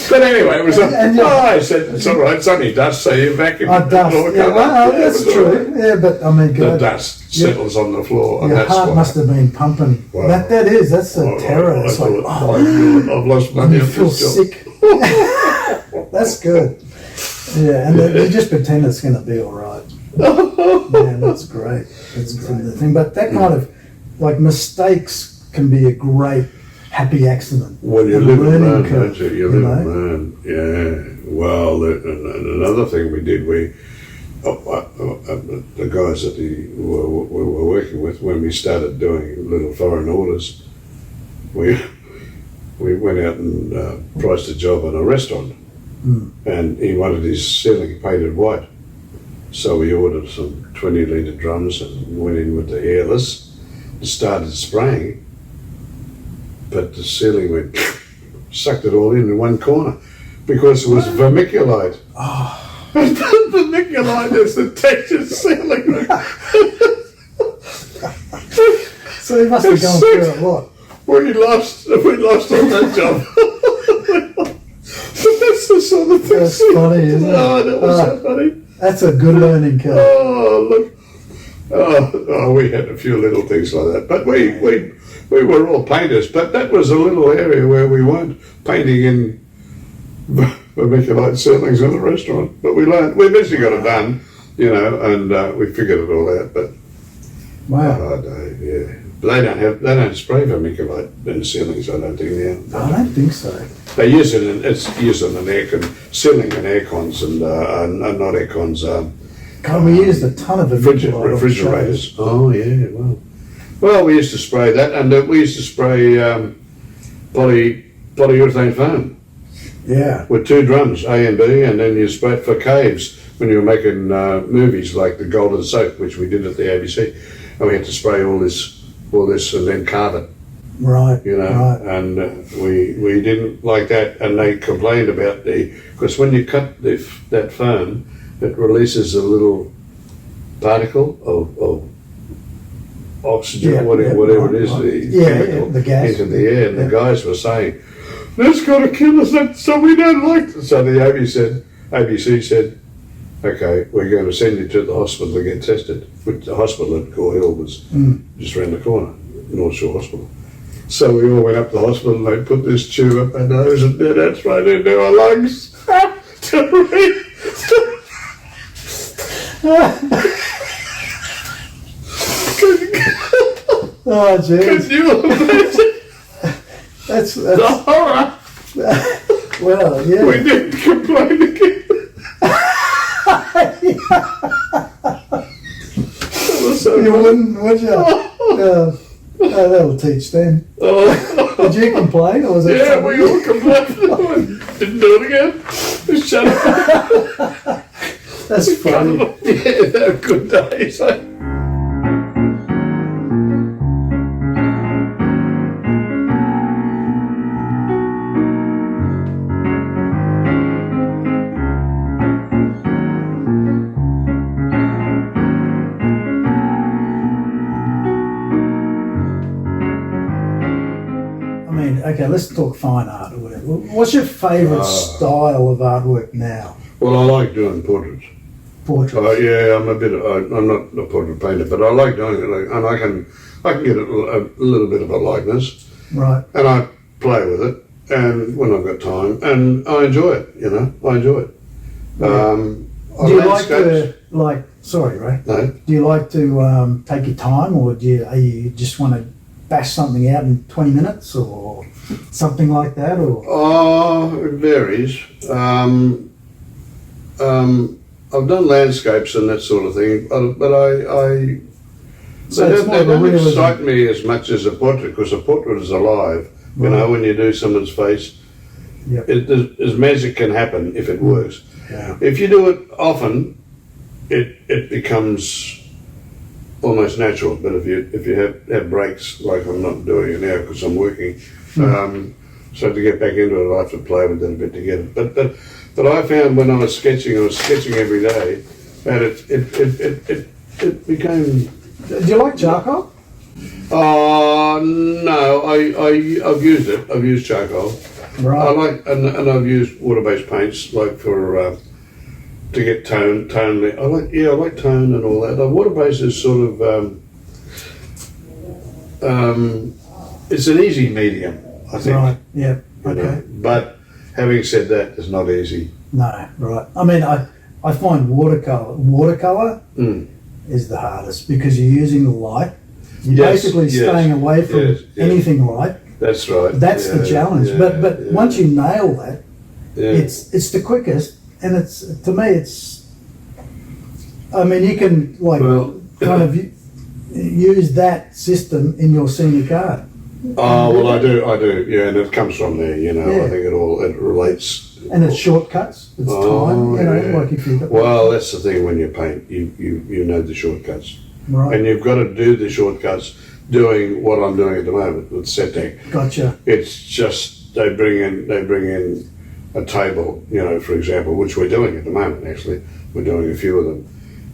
A: But anyway, it was I said, "It's all right, it's only dust, so you vacuum
B: dust. That's true. Yeah, but I mean,
A: the dust settles on the floor, and
B: your
A: that's
B: heart
A: why.
B: must have been pumping.
A: Wow.
B: That's the terror. It's like,
A: I've lost money.
B: You feel sick. That's good. Yeah, and then you just pretend it's going to be all right. Yeah, that's great. That's the thing. But that kind of mistakes can be a great happy accident.
A: Well, you live and learn, don't you? You live and learn. Yeah. Well, another thing we did, the guys that we were working with, when we started doing little foreign orders, we went out and priced a job on a restaurant, and he wanted his ceiling painted white. So we ordered some 20-litre drums and went in with the airless and started spraying. But the ceiling went, sucked it all in one corner, because it was vermiculite. And vermiculite is the textured ceiling.
B: So he must have gone through a lot.
A: We lost on that job. But that's the sort of thing.
B: That's funny, isn't it?
A: Oh, that was so funny.
B: That's a good learning curve.
A: Oh, look. Oh, we had a few little things like that. But we were all painters, but that was a little area where we weren't painting in vermiculite ceilings in the restaurant. But we learned, we eventually got it done, and we figured it all out. But
B: wow.
A: Yeah. But they don't spray vermiculite in the ceilings, I don't think now.
B: I don't think so.
A: They use it it's used in ceiling and aircons and not aircons.
B: God, we used a ton of
A: refrigerators. Oh yeah, well, we used to spray that, and we used to spray polyurethane foam.
B: Yeah.
A: With 2 drums, A and B, and then you spray it for caves when you were making movies like The Golden Soap, which we did at the ABC, and we had to spray all this, and then carve it.
B: Right.
A: Right. And we didn't like that, and they complained about because when you cut that foam, it releases a little particle of oxygen,
B: Yeah,
A: whatever
B: right,
A: it is,
B: right.
A: the chemical
B: the gas.
A: into the air. And
B: Yeah.
A: the guys were saying, "That's got to kill us. So we don't like it." So the ABC said, "Okay, we're going to send you to the hospital to get tested." Which the hospital at Gore Hill was just around the corner, North Shore Hospital. So we all went up to the hospital and they put this tube up our nose and that's right into our lungs. To breathe.
B: Oh, jeez.
A: Can you imagine
B: That's
A: the horror?
B: well, yeah.
A: We didn't complain again. That was so
B: You
A: funny.
B: wouldn't, would you? Oh, that'll teach them.
A: Oh.
B: Did you complain, or was it?
A: Yeah, we all complained. Didn't do it again. Just shut up.
B: That's funny.
A: Yeah, they were good days. Eh?
B: I mean, okay, let's talk fine art or whatever. What's your favourite style of artwork now?
A: Well, I like doing portraits.
B: Portraits.
A: Yeah, I'm not a portrait painter, but I like doing it, and I can get a little bit of a likeness,
B: Right.
A: and I play with it, and when I've got time, and I enjoy it. I enjoy it.
B: Do you like to, sorry, Ray.
A: No.
B: Do you like to take your time, or you just want to bash something out in 20 minutes, or something like that, or?
A: Oh, it varies. I've done landscapes and that sort of thing, but
B: So
A: they
B: it's more of a
A: don't
B: realism.
A: excite me as much as a portrait, because a portrait is alive. You know, when you do someone's face,
B: Yep.
A: there's magic can happen if it works.
B: Yeah.
A: If you do it often, it becomes almost natural. But if you have breaks, like I'm not doing it now because I'm working, so to get back into it, I have to play with it a bit to get it. But I found when I was sketching every day, and it became.
B: Do you like charcoal?
A: No, I've used it. I've used charcoal.
B: Right.
A: I like, and I've used water-based paints, like for to get tone. I like tone and all that. The water-based is sort of it's an easy medium, I think.
B: Right. Yeah.
A: you know.
B: Okay.
A: But having said that, it's not easy.
B: No. Right. I mean, I find watercolor
A: Mm.
B: is the hardest, because you're using the light. You're
A: Yes,
B: basically
A: yes,
B: staying away from
A: yes.
B: anything light.
A: That's right.
B: That's the challenge.
A: yeah,
B: But
A: yeah,
B: once you nail that,
A: yeah.
B: it's the quickest, and it's, to me, it's. I mean, you can kind of use that system in your scenic art.
A: Oh well, I do, yeah, and it comes from there.
B: Yeah.
A: I think it relates.
B: And it's shortcuts. It's time.
A: yeah.
B: Like if you.
A: Well, that's the thing when you paint, you know the shortcuts,
B: Right.
A: and you've got to do the shortcuts. Doing what I'm doing at the moment with setting,
B: Gotcha.
A: it's just they bring in a table, for example, which we're doing at the moment. Actually, we're doing a few of them,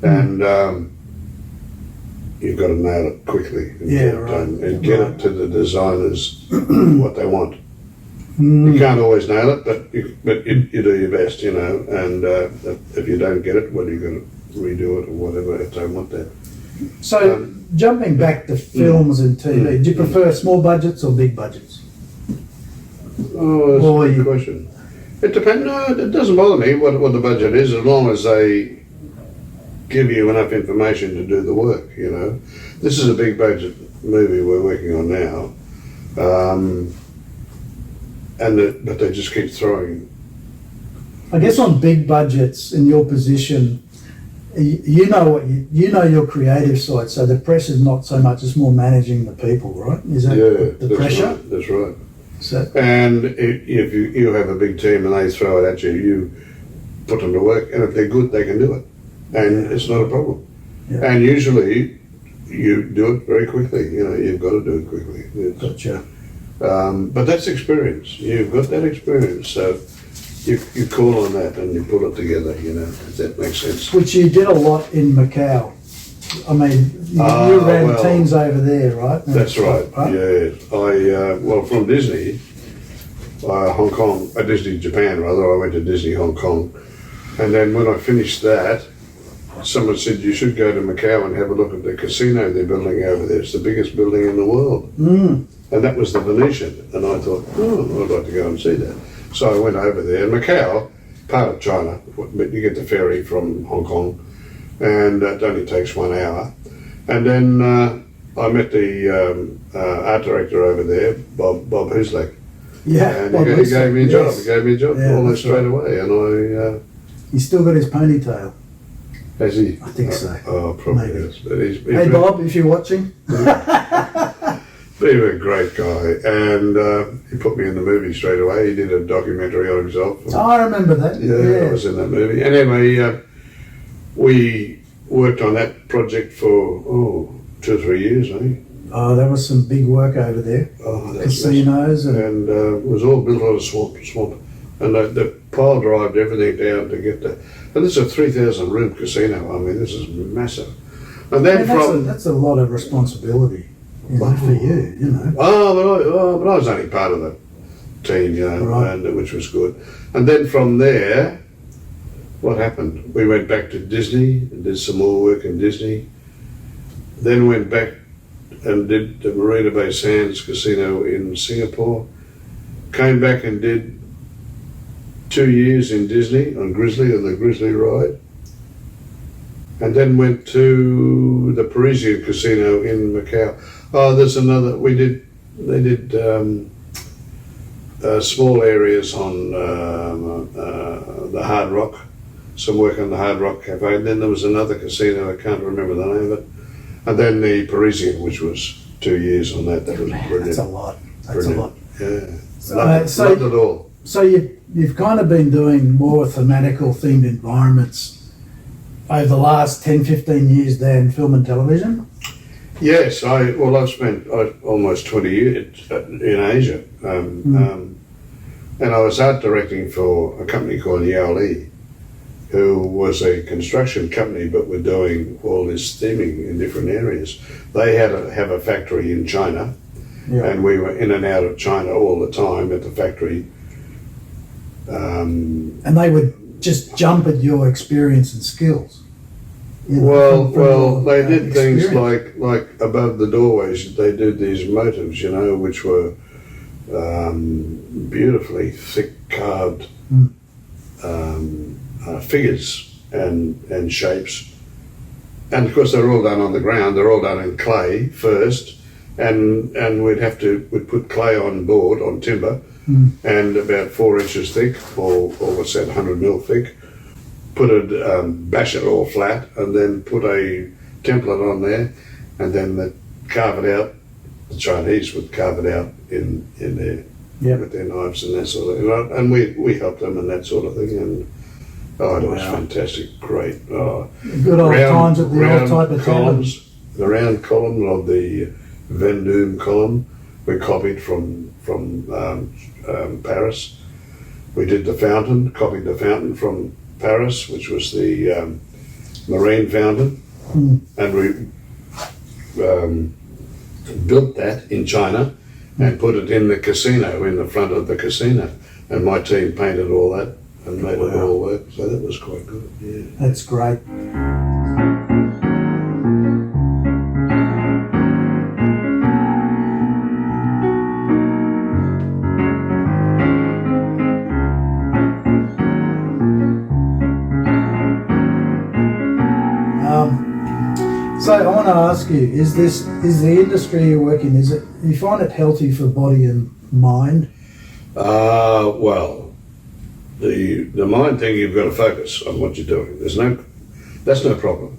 A: and you've got to nail it quickly and
B: Yeah,
A: get it
B: right.
A: done and get
B: Right.
A: it to the designers what they want. You can't always nail it, but you do your best, and if you don't get it, well, you've got to redo it or whatever if they want that.
B: So jumping back to films and TV, do you prefer small budgets or big budgets?
A: Oh, that's
B: Or
A: a good
B: you-
A: question. It depends. No, it doesn't bother me what the budget is, as long as they give you enough information to do the work. This is a big budget movie we're working on now, but they just keep throwing.
B: I guess on big budgets, in your position, you know your creative side. So the pressure's not so much; it's more managing the people, right? Is that the
A: that's
B: pressure?
A: Right, that's right.
B: So
A: And if you have a big team and they throw it at you, you put them to work, and if they're good, they can do it, and it's not a problem.
B: Yeah.
A: And usually, you do it very quickly. You've got to do it quickly.
B: gotcha.
A: But that's experience. You've got that experience. So you call on that and you pull it together, you know, if that makes sense.
B: Which you did a lot in Macau. I mean, you ran teams over there, right?
A: That's right, yeah. From Disney, Hong Kong, Disney Japan rather, I went to Disney Hong Kong. And then when I finished that, someone said you should go to Macau and have a look at the casino they're building over there. It's the biggest building in the world.
B: Mm.
A: And that was the Venetian. And I thought, I'd like to go and see that. So I went over there. And Macau, part of China, but you get the ferry from Hong Kong, and it only takes 1 hour. And then I met the art director over there, Bob Huslak.
B: Yeah,
A: and he gave me a job. He gave me a job almost straight away. And
B: he's still got his ponytail.
A: Has he?
B: I think so.
A: Oh, probably
B: Maybe.
A: is. But he's
B: Hey, Bob, if you're watching.
A: He was a great guy, and he put me in the movie straight away. He did a documentary on himself.
B: Oh, I remember that.
A: Yeah, I was in that movie. Anyway, we worked on that project for 2 or 3 years, I think.
B: Oh, there was some big work over there.
A: Oh, that's
B: casinos
A: and it was all built on a swamp, and the pile drived everything down to get there. And this is a 3,000 room casino. I mean, this is massive. And then
B: that's a lot of responsibility, for you, you know.
A: But I was only part of the team, you know,
B: Right.
A: and which was good. And then from there, what happened? We went back to Disney and did some more work in Disney. Then went back and did the Marina Bay Sands Casino in Singapore. Came back and did 2 years in Disney on the Grizzly ride. And then went to the Parisian Casino in Macau. Oh, there's another, they did small areas on the Hard Rock, some work on the Hard Rock Cafe. And then there was another casino, I can't remember the name of it. And then the Parisian, which was 2 years on that. That was brilliant.
B: That's a lot. That's
A: Brilliant.
B: a lot.
A: Yeah. Loved it all.
B: So you've kind of been doing more thematical themed environments over the last 10, 15 years than film and television?
A: Yes, I've spent almost 20 years in Asia. And I was art directing for a company called Yaoli, who was a construction company, but were doing all this theming in different areas. They have a factory in China, and we were in and out of China all the time at the factory.
B: And they would just jump at your experience and skills.
A: They did things like above the doorways. They did these motifs, you know, which were beautifully thick carved figures and shapes. And of course they're all done on the ground. They're all done in clay first, and we'd put clay on board on timber, and about 4 inches thick, or what's that, 100 mil thick. Put it, bash it all flat, and then put a template on there, and then carve it out. The Chinese would carve it out in there with their knives and that sort of thing. And we helped them and that sort of thing. And it was fantastic, great.
B: Good old times at the old type of
A: columns. The round column of the Vendôme column we copied from Paris. We did the fountain, copied the fountain from Paris, which was the marine fountain, and we built that in China and put it in the casino, in the front of the casino, and my team painted all that and made it all work, so that was quite good. Yeah,
B: that's great. So I want to ask you: is the industry you're working? You find it healthy for body and mind?
A: Well, the mind thing, you've got to focus on what you're doing. That's no problem.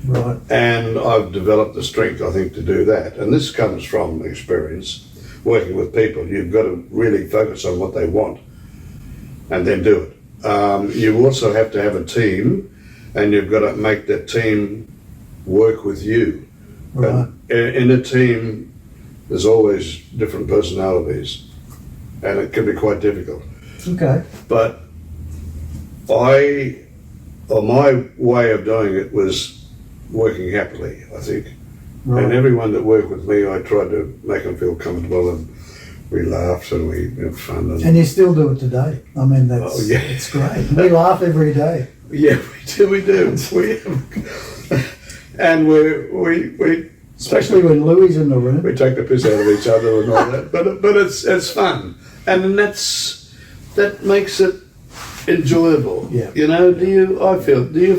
B: Right.
A: And I've developed the strength, I think, to do that. And this comes from experience working with people. You've got to really focus on what they want, and then do it. You also have to have a team, and you've got to make that team work with you.
B: Right.
A: In a team, there's always different personalities, and it can be quite difficult.
B: Okay.
A: But my way of doing it was working happily, I think.
B: Right.
A: And everyone that worked with me, I tried to make them feel comfortable, and we laughed and we had fun.
B: And you still do it today. I mean, that's
A: Oh, yeah.
B: it's great. We laugh every day.
A: Yeah, we do. And we
B: Especially when Louis is in the room.
A: we take the piss out of each other and all that. But it's fun, and then that makes it enjoyable.
B: Yeah.
A: You know, do you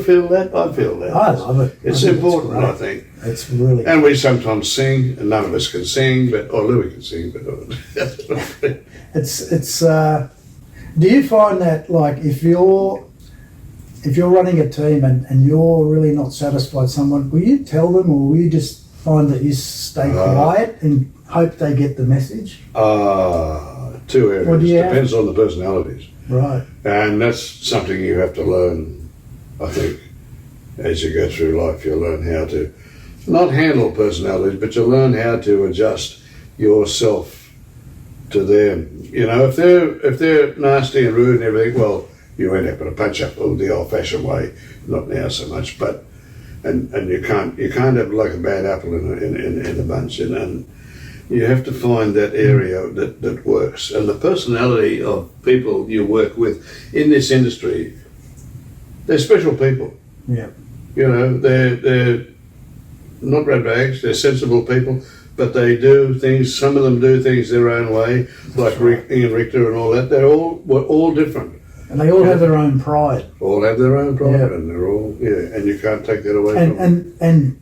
A: feel that? I feel that.
B: I love it.
A: It's
B: I think
A: important,
B: great.
A: I think.
B: It's really.
A: And we sometimes sing, and none of us can sing, or Louis can sing, but
B: It's. Do you find that, like, if you're running a team and you're really not satisfied with someone, will you tell them, or will you just find that you stay quiet and hope they get the message?
A: two areas.
B: Or do you
A: Depends on the personalities.
B: Right.
A: And that's something you have to learn, I think, as you go through life. You learn how to not handle personalities, but you learn how to adjust yourself to them. You know, if they're nasty and rude and everything, well, you end up in a punch up the old-fashioned way. Not now so much, but and you can't have like a bad apple in a bunch, and you have to find that area that works. And the personality of people you work with in this industry, they're special people.
B: Yeah.
A: You know, they're not red bags, they're sensible people, but they do things, some of them do things their own way, like Ian Richter and all that. We're all different.
B: And they all have their own pride.
A: All have their own pride,
B: Yeah.
A: and they're all, and you can't take that away from them.
B: And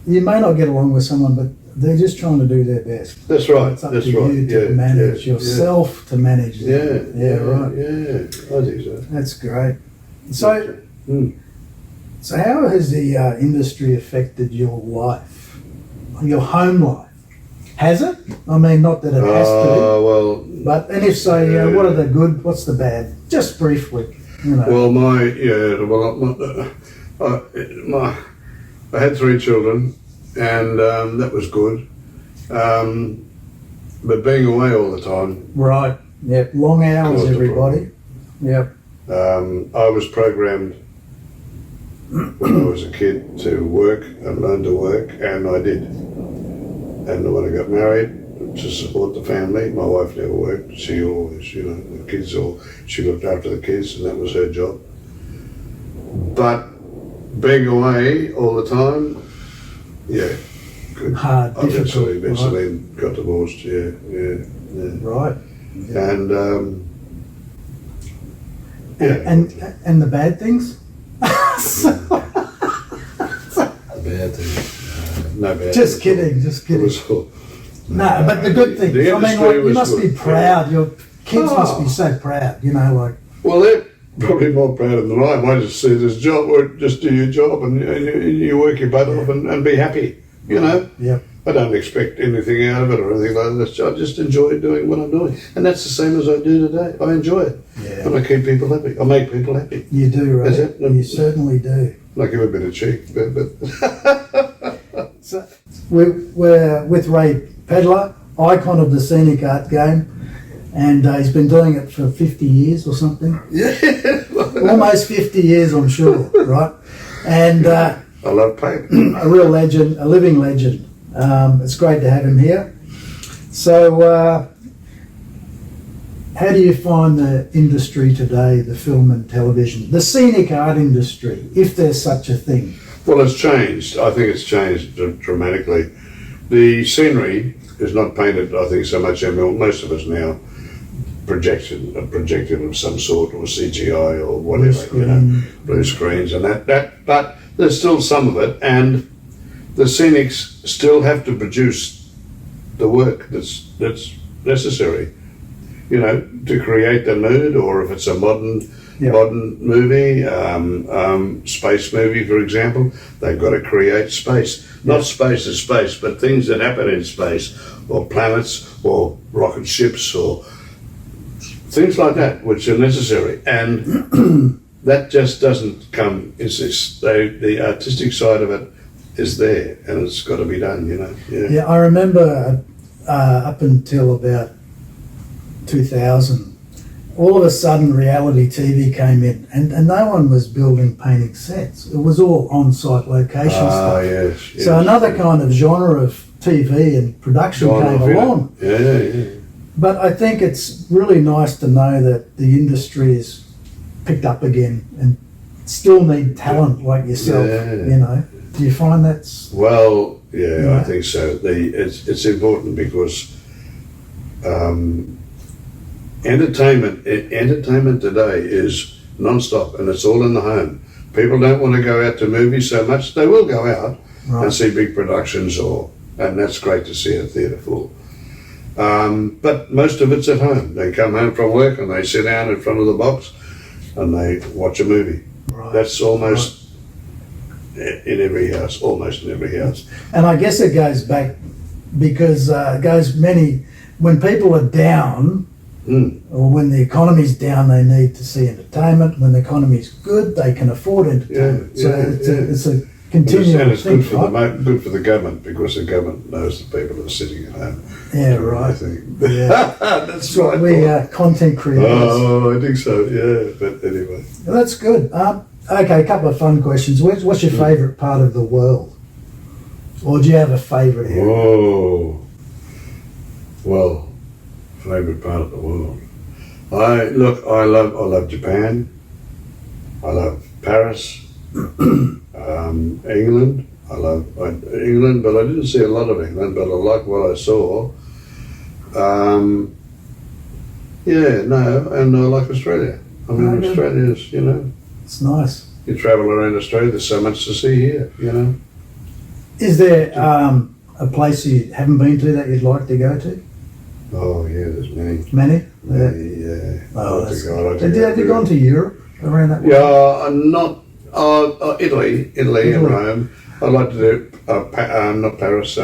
B: you may not get along with someone, but they're just trying to do their best.
A: That's right,
B: It's up
A: that's
B: to
A: right.
B: you to manage yourself to manage them.
A: Yeah,
B: right.
A: Yeah, I think so.
B: That's great. So,
A: Mm.
B: so how has the industry affected your life, your home life? Has it? I mean, not that it has to,
A: Well,
B: but and if so, what are the good? What's the bad? Just briefly, you know.
A: well, I had 3 children, and that was good. But being away all the time,
B: Right. Yep. Long hours,
A: Caused a
B: everybody. Yep.
A: I was programmed when I was a kid to work and learn to work, and I did. And when I got married, to support the family, my wife never worked. She always, the kids she looked after the kids, and that was her job. But being away all the time, yeah, good.
B: Hard,
A: I
B: difficult.
A: eventually got divorced, yeah.
B: Right. Yeah.
A: And, yeah.
B: And the bad things.
A: Bad thing. No bad.
B: Just kidding. Just
A: It
B: kidding.
A: was all.
B: No, but the good things.
A: The
B: I mean,
A: industry
B: like, you
A: was
B: must be
A: good.
B: proud. Your kids must
A: Oh.
B: be so proud. You know, like.
A: Well, they're probably more proud than I am. I just see this job, work, just do your job, and you work your butt off and be happy. You know.
B: Yep.
A: I don't expect anything out of it or anything like that. I just enjoy doing what I'm doing, and that's the same as I do today. I enjoy it,
B: Yeah.
A: and I keep people happy. I make people happy.
B: You do, right?
A: Is it?
B: You certainly do.
A: I give a bit of cheek, but
B: So we're with Ray Pedler, icon of the Scenic art game, and he's been doing it for 50 years or something.
A: yeah,
B: Almost 50 years, I'm sure, right? And
A: I love paint.
B: a real legend, a living legend. It's great to have him here. So, how do you find the industry today, the film and television, the scenic art industry, if there's such a thing?
A: Well, it's changed. I think it's changed dramatically. The scenery is not painted, I think, so much anymore. Most of us now projected of some sort, or CGI or whatever, blue screens and that. But there's still some of it, and the scenics still have to produce the work that's necessary, to create the mood. Or if it's a modern movie, space movie, for example, they've got to create space. Not space as space, but things that happen in space, or planets, or rocket ships, or things like that, which are necessary. And that just doesn't come. The artistic side of it is there, and it's got to be done.
B: Yeah, I remember up until about 2000, all of a sudden reality TV came in, and no one was building painting sets. It was all on-site location stuff.
A: Yes.
B: So another kind of genre of TV and production came along.
A: Yeah.
B: But I think it's really nice to know that the industry is picked up again and still need talent like yourself, you know. Do you find that's...
A: Well, I think so. It's important because entertainment today is non-stop and it's all in the home. People don't want to go out to movies so much. They will go out and see big productions, and that's great to see a theatre full. But most of it's at home. They come home from work and they sit down in front of the box and they watch a movie.
B: Right.
A: That's almost in every house, almost in every house.
B: And I guess it goes back because when people are down, or when the economy's down, they need to see entertainment. When the economy's good, they can afford entertainment. It's a continual
A: and it's
B: thing,
A: good for the government because the government knows the people are sitting at home.
B: Yeah, right.
A: Yeah. That's right.
B: We are content creators.
A: Oh, I think so. Yeah, but anyway.
B: Well, that's good. Okay, a couple of fun questions. What's your favourite part of the world? Or do you have a favourite area?
A: Whoa. Well, favourite part of the world. I love Japan. I love Paris. England. I love England, but I didn't see a lot of England, but I like what I saw. And I like Australia. I mean, Australia's,
B: It's nice.
A: You travel around Australia, there's so much to see here,
B: Is there a place you haven't been to that you'd like to go to?
A: Oh, yeah, there's many.
B: Many?
A: Yeah.
B: Oh, have you gone to Europe around that way?
A: Yeah, not Italy and Rome. I'd like to do not Paris.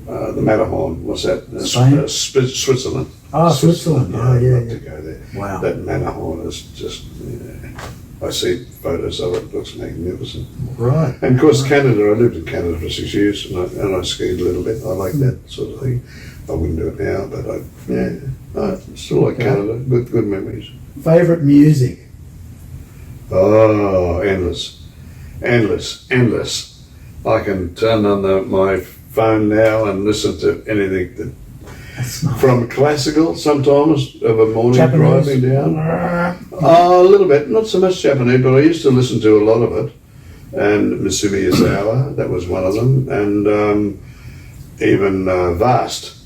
A: The Matterhorn. What's that?
B: Spain?
A: Switzerland.
B: Oh, Switzerland.
A: I'd love to go there.
B: Wow.
A: That Matterhorn is just. I see photos of it. It looks magnificent.
B: Right.
A: And of course, Canada. I lived in Canada for 6 years, and I skied a little bit. I like that sort of thing. I wouldn't do it now, but I still like Canada. Good memories.
B: Favourite music?
A: Oh, endless. I can turn on my phone now and listen to anything from classical sometimes of a morning
B: Japanese.
A: driving down. A little bit, not so much Japanese, but I used to listen to a lot of it. And Misumi Isawa, that was one of them, and even Vast.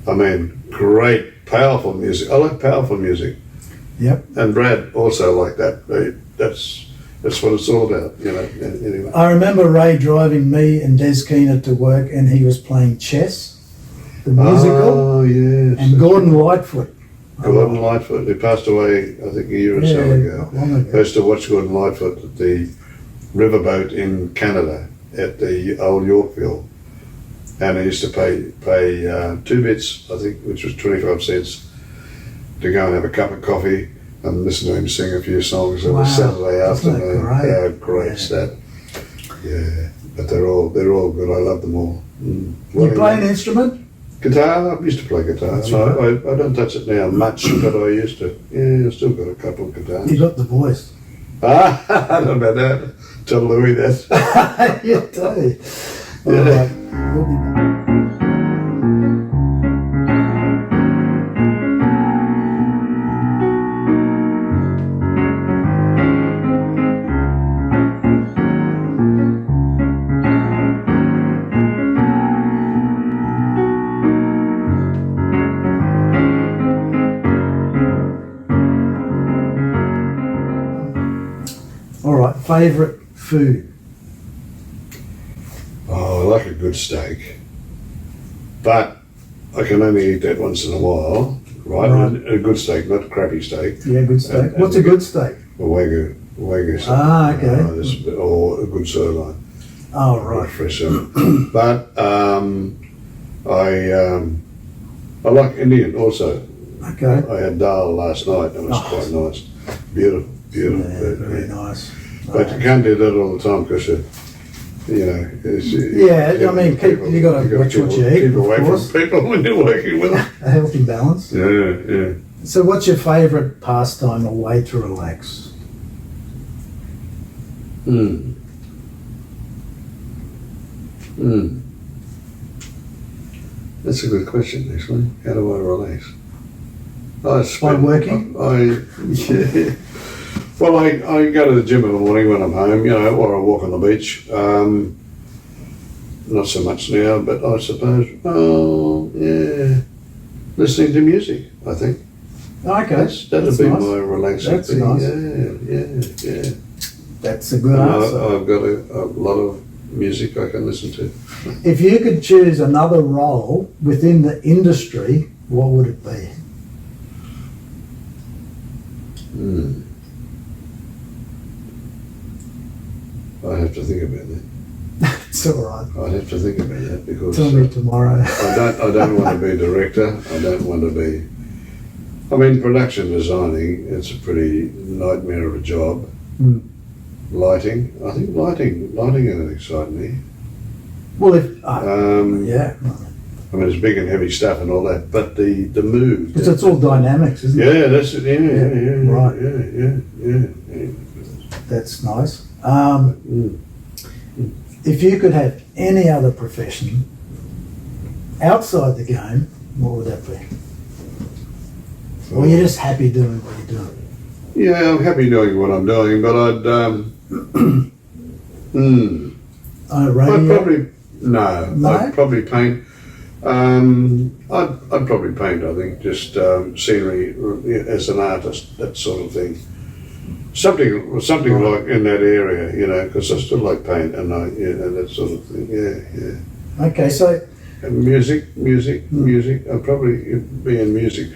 A: I mean, great, powerful music. I like powerful music.
B: Yep.
A: And Brad also like that. That's what it's all about, anyway.
B: I remember Ray driving me and Des Keener to work, and he was playing Chess, the musical.
A: Oh, yes.
B: And Gordon Lightfoot.
A: Gordon Lightfoot, who passed away, I think, a year or so ago.
B: Long ago.
A: I used to watch Gordon Lightfoot at the riverboat in Canada at the old Yorkville. And I used to pay 2 bits, I think, which was 25 cents, to go and have a cup of coffee and listen to him sing a few songs on a Saturday afternoon. Great stat. Yeah, but they're all good. I love them all.
B: You play an instrument?
A: Guitar. I used to play guitar.
B: Right.
A: I don't touch it now much, but I used to. Yeah, I've still got a couple of guitars.
B: You got the voice.
A: I don't know about that. Tell Louis that.
B: You do.
A: Yeah.
B: All right. We'll be back. All right, favourite food?
A: Oh, I like a good steak, but I can only eat that once in a while, right? A good steak, not a crappy steak.
B: Yeah, good steak. What's a good steak?
A: A Wagyu steak.
B: Ah, okay.
A: Or a good sirloin.
B: Oh, right.
A: Fresh sirloin. But I like Indian also.
B: Okay.
A: I had dal last night. It was quite nice. Beautiful.
B: Yeah, very nice.
A: But you can't do that all the time because You know,
B: Yeah, I mean, you got to watch what you eat,
A: keep away
B: of course.
A: from people when you're working with them.
B: A healthy balance.
A: Yeah.
B: So, what's your favourite pastime or way to relax?
A: That's a good question, actually. How do I relax?
B: By working?
A: Yeah. Well, I go to the gym in the morning when I'm home, you know, or I walk on the beach. Not so much now, but I suppose, listening to music, I think.
B: Okay.
A: That'd be
B: nice.
A: my relaxing
B: That's
A: thing.
B: nice.
A: Yeah.
B: That's a good answer.
A: I've got a lot of music I can listen to.
B: If you could choose another role within the industry, what would it be?
A: I have to think about that.
B: It's all right.
A: I'd have to think about that because
B: Tell me tomorrow.
A: I don't want to be a director. I don't want to be. I mean, production designing. It's a pretty nightmare of a job. Lighting. I think lighting would excite me.
B: Well, if
A: Yeah. I mean, it's big and heavy stuff and all that, but the mood.
B: because it's all dynamics, isn't it?
A: Yeah, that's it. Yeah.
B: Right.
A: Yeah.
B: That's nice. If you could have any other profession outside the game, what would that be? Or you're just happy doing what you're doing?
A: Yeah, I'm happy doing what I'm doing, but I'd.
B: Radio?
A: I'd probably no.
B: No?
A: I'd probably paint. I'd probably paint. I think just scenery as an artist, that sort of thing. Something like in that area, you know, because I still like paint and that sort of thing. Yeah.
B: Okay, so
A: And music. I'd probably be in music.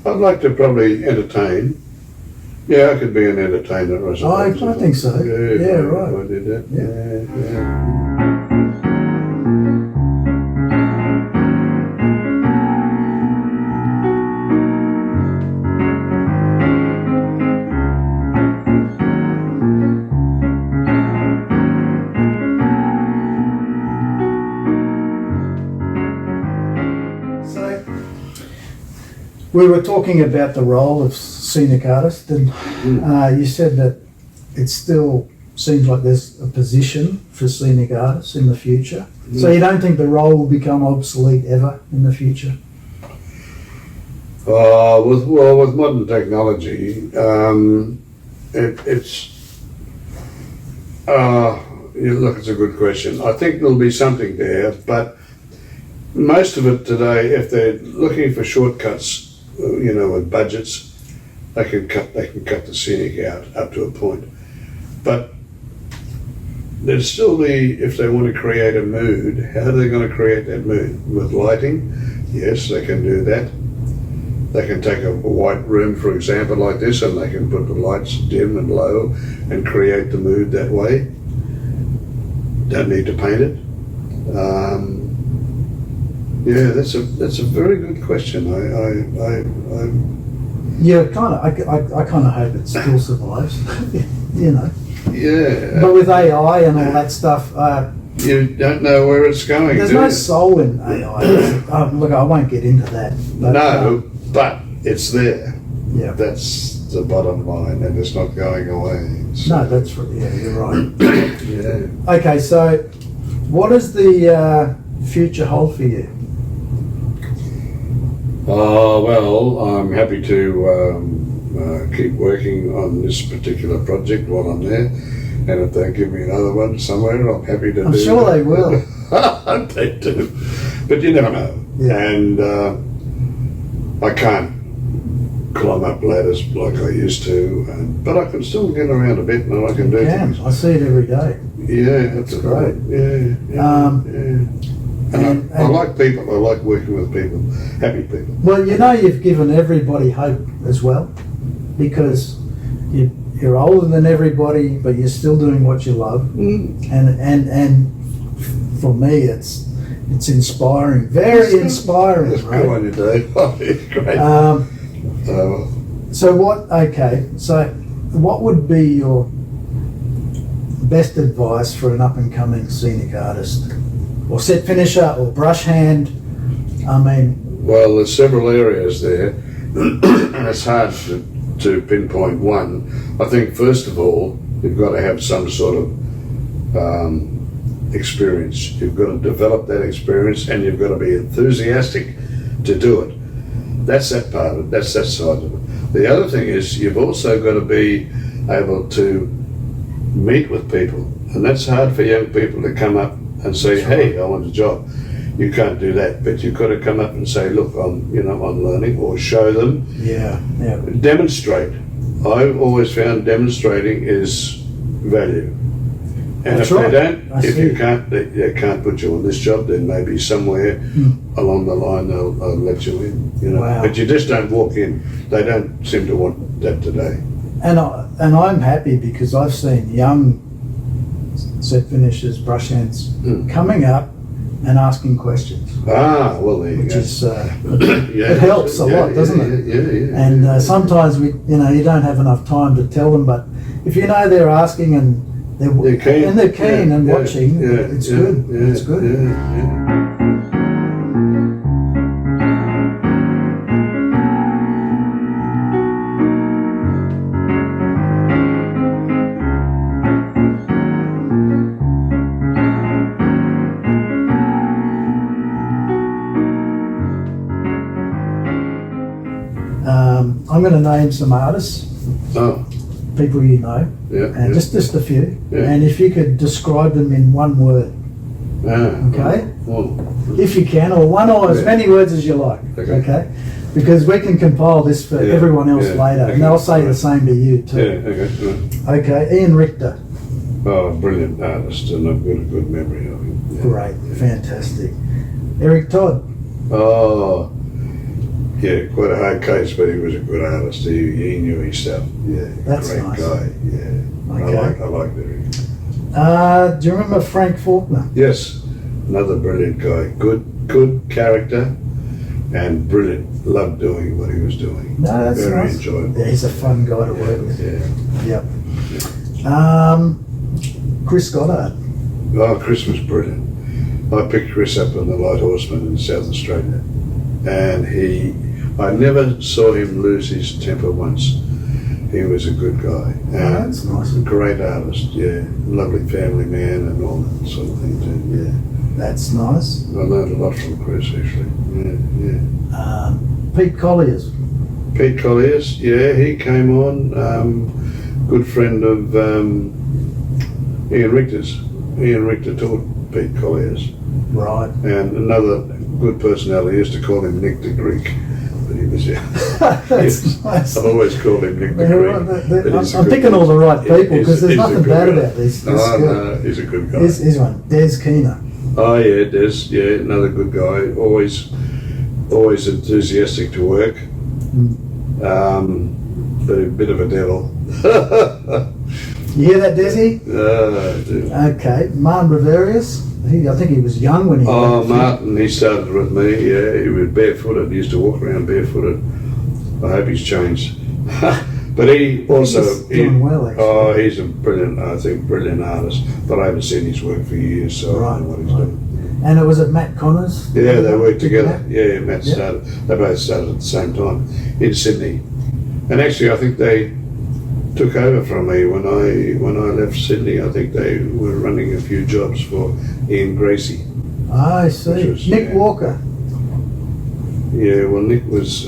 A: I'd like to probably entertain. Yeah, I could be an entertainer. I suppose.
B: I think so. Yeah, right.
A: If I did that. Yeah.
B: So we were talking about the role of scenic artist, and you said that it still seems like there's a position for scenic artists in the future. So you don't think the role will become obsolete ever in the future?
A: With modern technology, look, it's a good question. I think there'll be something there, but most of it today, if they're looking for shortcuts, you know, with budgets, they can cut the scenic out up to a point. But there's still if they want to create a mood, how are they going to create that mood? With lighting? Yes, they can do that. They can take a white room, for example, like this, and they can put the lights dim and low and create the mood that way. Don't need to paint it. Yeah, that's a very good question.
B: Yeah, kind of. I kind of hope it still survives. You know.
A: Yeah.
B: But with AI and all that stuff,
A: You don't know where it's going.
B: there's
A: do
B: no
A: you?
B: soul in AI. Look, I won't get into that. But,
A: No, but it's there.
B: Yeah.
A: That's the bottom line, and it's not going away. So,
B: No, that's right. Yeah, you're right.
A: yeah.
B: Okay, so what does the future hold for you?
A: Well, I'm happy to keep working on this particular project while I'm there, and if they give me another one somewhere, I'm happy to do
B: I'm sure
A: that.
B: they will.
A: They do, but you never know.
B: Yeah.
A: And I can't climb up ladders like I used to, but I can still get around a bit, and I can do things.
B: I see it every day.
A: Yeah, that's
B: great.
A: Yeah.
B: And
A: I like people. I like working with people, happy people.
B: well, you know, you've given everybody hope as well, because you're older than everybody, but you're still doing what you love. And for me, it's inspiring, very inspiring.
A: That's
B: Right?
A: good on you, Dave. It's great. So
B: what would be your best advice for an up-and-coming scenic artist? Or set finisher, or brush hand? I mean...
A: Well, there's several areas there, and it's hard to pinpoint one. I think, first of all, you've got to have some sort of experience. You've got to develop that experience, and you've got to be enthusiastic to do it. That's that part of it. That's that side of it. The other thing is you've also got to be able to meet with people, and that's hard for young people to come up and say, "Hey, I want a job." You can't do that, but you've got to come up and say, "Look, I'm learning," or show them.
B: Yeah.
A: Demonstrate. I've always found demonstrating is value. And
B: That's
A: if
B: right.
A: they don't, if
B: see.
A: you can't, they can't put you on this job, then maybe somewhere along the line they'll let you in.
B: Wow.
A: But you just don't walk in. They don't seem to want that today.
B: And I'm happy because I've seen young set finishers, brush hands, coming up and asking questions.
A: Ah, well, there you
B: Which
A: go.
B: is, it helps a lot, doesn't it?
A: Yeah.
B: And sometimes you don't have enough time to tell them, but if you know they're asking and they're keen and watching, it's good. It's good.
A: Yeah.
B: I'm going to name some artists, people you know, and just a few.
A: Yeah.
B: And if you could describe them in one word, okay?
A: Well,
B: If you can, or one or as many words as you like, okay? Because we can compile this for everyone else later, and they'll say the same to you too.
A: okay.
B: Okay, Ian Richter.
A: Oh, brilliant artist, and I've got a good memory of him. Yeah.
B: Great, fantastic. Eric Todd.
A: Oh, yeah, quite a hard case, but he was a good artist. He knew his stuff. Yeah,
B: That's
A: great
B: nice.
A: guy. Yeah,
B: Okay.
A: I like Eric.
B: Do you remember Frank Faulkner?
A: Yes, another brilliant guy. Good character, and brilliant. Loved doing what he was doing.
B: No, that's
A: very
B: nice.
A: enjoyable.
B: Yeah, he's a fun guy to work with.
A: Yeah.
B: Yep. Chris Goddard.
A: Oh, Chris was brilliant. I picked Chris up on the Light Horseman in South Australia, and I never saw him lose his temper once. He was a good guy. And
B: that's nice.
A: a great artist, yeah. Lovely family man and all that sort of thing too, yeah.
B: That's nice.
A: I learned a lot from Chris actually, yeah.
B: Pete Colliers.
A: Pete Colliers, yeah, he came on, good friend of Ian Richter's. Ian Richter taught Pete Colliers.
B: Right.
A: And another good personality, I used to call him Nick the Greek. But he was,
B: That's nice.
A: I've always called him Nick the Greek.
B: I'm picking all the right people because there's nothing bad about this.
A: No, he's a good guy.
B: Here's one, Des Keener.
A: Oh yeah, Des, yeah, another good guy. Always enthusiastic to work. But a bit of a devil.
B: You hear that, Desi?
A: Dude.
B: Okay, Martin Bavarius. I think he was young when he.
A: Martin, he started with me. Yeah, he was barefooted. He used to walk around barefooted. I hope he's changed. But he also
B: He's doing well, actually.
A: he's a brilliant artist. But I haven't seen his work for years, so I don't know what he's doing.
B: And it was at Matt Connors.
A: Yeah, they worked together.
B: Matt?
A: Yeah, Matt started. They both started at the same time in Sydney. And actually, I think they took over from me when I left Sydney. I think they were running a few jobs for Ian Gracie.
B: I see.
A: Was,
B: Nick Walker.
A: Yeah, well, Nick was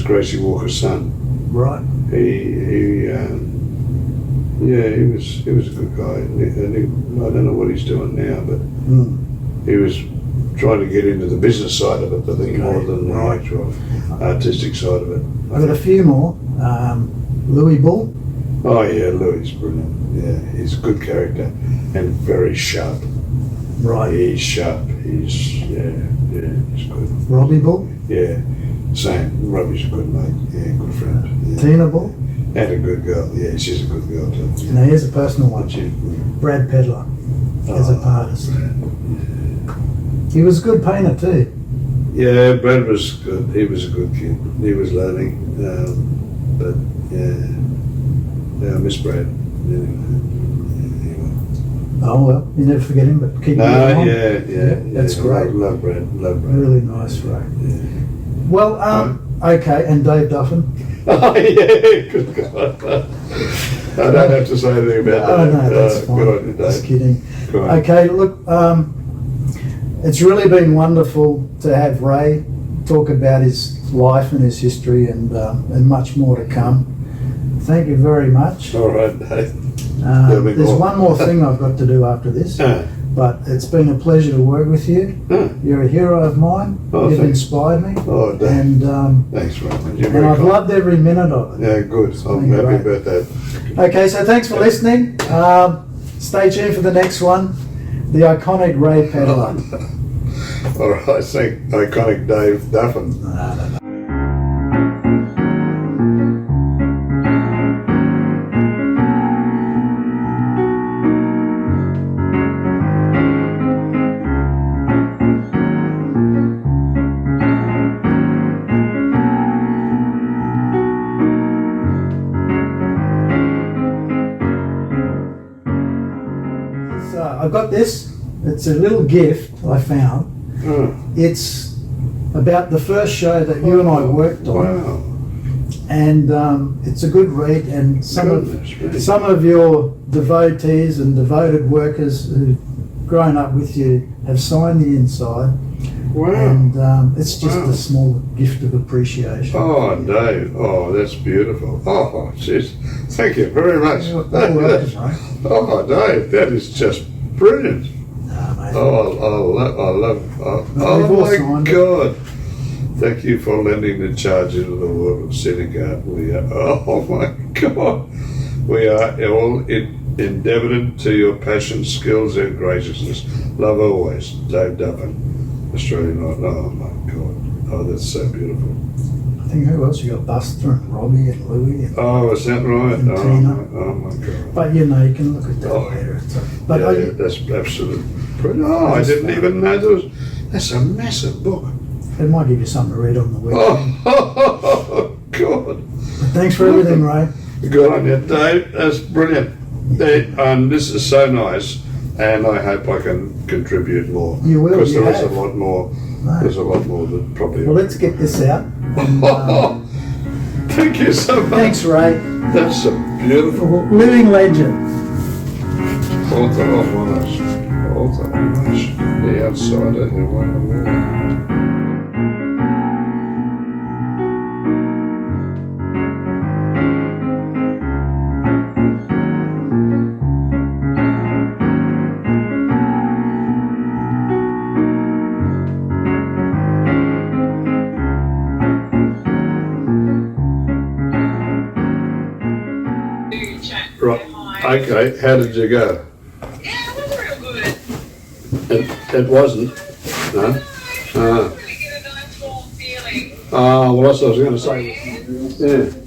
A: Gracie Walker's son.
B: Right.
A: He was a good guy. I don't know what he's doing now, but he was trying to get into the business side of it, I think, more than the actual artistic side of it.
B: I've got a few more. Louis Bull.
A: Oh yeah, Louis is brilliant. Yeah, he's a good character and very sharp.
B: Right.
A: He's sharp. He's good.
B: Robbie Bull.
A: Yeah, same. Robbie's a good mate. Yeah, good friend. Yeah.
B: Tina Bull.
A: And a good girl. Yeah, she's a good girl too.
B: Now here's a personal one. Brad Pedler as an artist.
A: Brad.
B: He was a good painter too.
A: Yeah, Brad was good. He was a good kid. He was learning, but yeah, I miss Brad. Anyway.
B: Oh well, you never forget him, but keep
A: No,
B: moving on.
A: yeah.
B: That's great.
A: Love Brad.
B: Really nice, Ray.
A: Yeah.
B: Well, okay, and Dave Duffin.
A: Oh yeah, good God. I don't have to say anything about that.
B: Oh no, that's fine.
A: Good on you,
B: Just
A: Dave.
B: kidding.
A: Good on you.
B: Okay, look, it's really been wonderful to have Ray talk about his life and his history and much more to come. Thank you very much.
A: All right, Dave. There'll be
B: There's
A: more.
B: one more thing I've got to do after this, but it's been a pleasure to work with you. You're a hero of mine.
A: Oh,
B: You've
A: thanks.
B: inspired me.
A: Oh, Dave.
B: And
A: Thanks, Raymond. You're
B: and
A: very
B: I've
A: kind.
B: loved every minute of it.
A: Yeah, good. I'm
B: been
A: happy
B: great.
A: about that.
B: Okay, so thanks for listening. Stay tuned for the next one, the Iconic Ray Pedler.
A: All right, thank Iconic Dave Duffin.
B: So I've got this. It's a little gift I found. It's about the first show that you and I worked on,
A: Wow.
B: and it's a good read. And
A: Goodness me.
B: some of your devotees and devoted workers who've grown up with you have signed the inside,
A: Wow.
B: and it's just
A: Wow.
B: a small gift of appreciation.
A: Oh, Dave. Oh, that's beautiful. Oh, jeez. Thank you very much.
B: You're welcome, mate.
A: Oh, Dave, that is just brilliant.
B: Nah, mate.
A: Oh, I love.
B: We've all
A: Oh my
B: signed it.
A: God! Thank you for lending the charge into the world of Scenic art. We are. Oh my God! We are all indebted to your passion, skills, and graciousness. Love always, Dave Duffin, Australian art. Oh my God! Oh, that's so beautiful.
B: I think who else? You got Buster and Robbie and Louie. And,
A: Oh, is that right?
B: And
A: Oh,
B: Tina.
A: oh my God!
B: but you know, you can look at that
A: Oh.
B: later. But
A: Yeah, that's absolute brilliant. Oh, I didn't even know there was. That's a massive book.
B: it might give you something to read on the weekend.
A: Oh, God!
B: But thanks for everything, Ray.
A: Good on you, Dave. That's brilliant. This is so nice, and I hope I can contribute more.
B: You will,
A: because
B: you
A: there is
B: have.
A: a lot more.
B: No.
A: There's a lot more that probably.
B: Well, let's get this out. And,
A: Thank you so much.
B: thanks, Ray.
A: That's a beautiful.
B: Living legend.
A: Author of Honors. Author of Honors. The outsider who won the war. Right. Okay. How did you go?
C: Yeah, it was real good.
A: It wasn't. No.
C: Really get a nice warm feeling.
A: Well, that's what I was going to say. Yeah.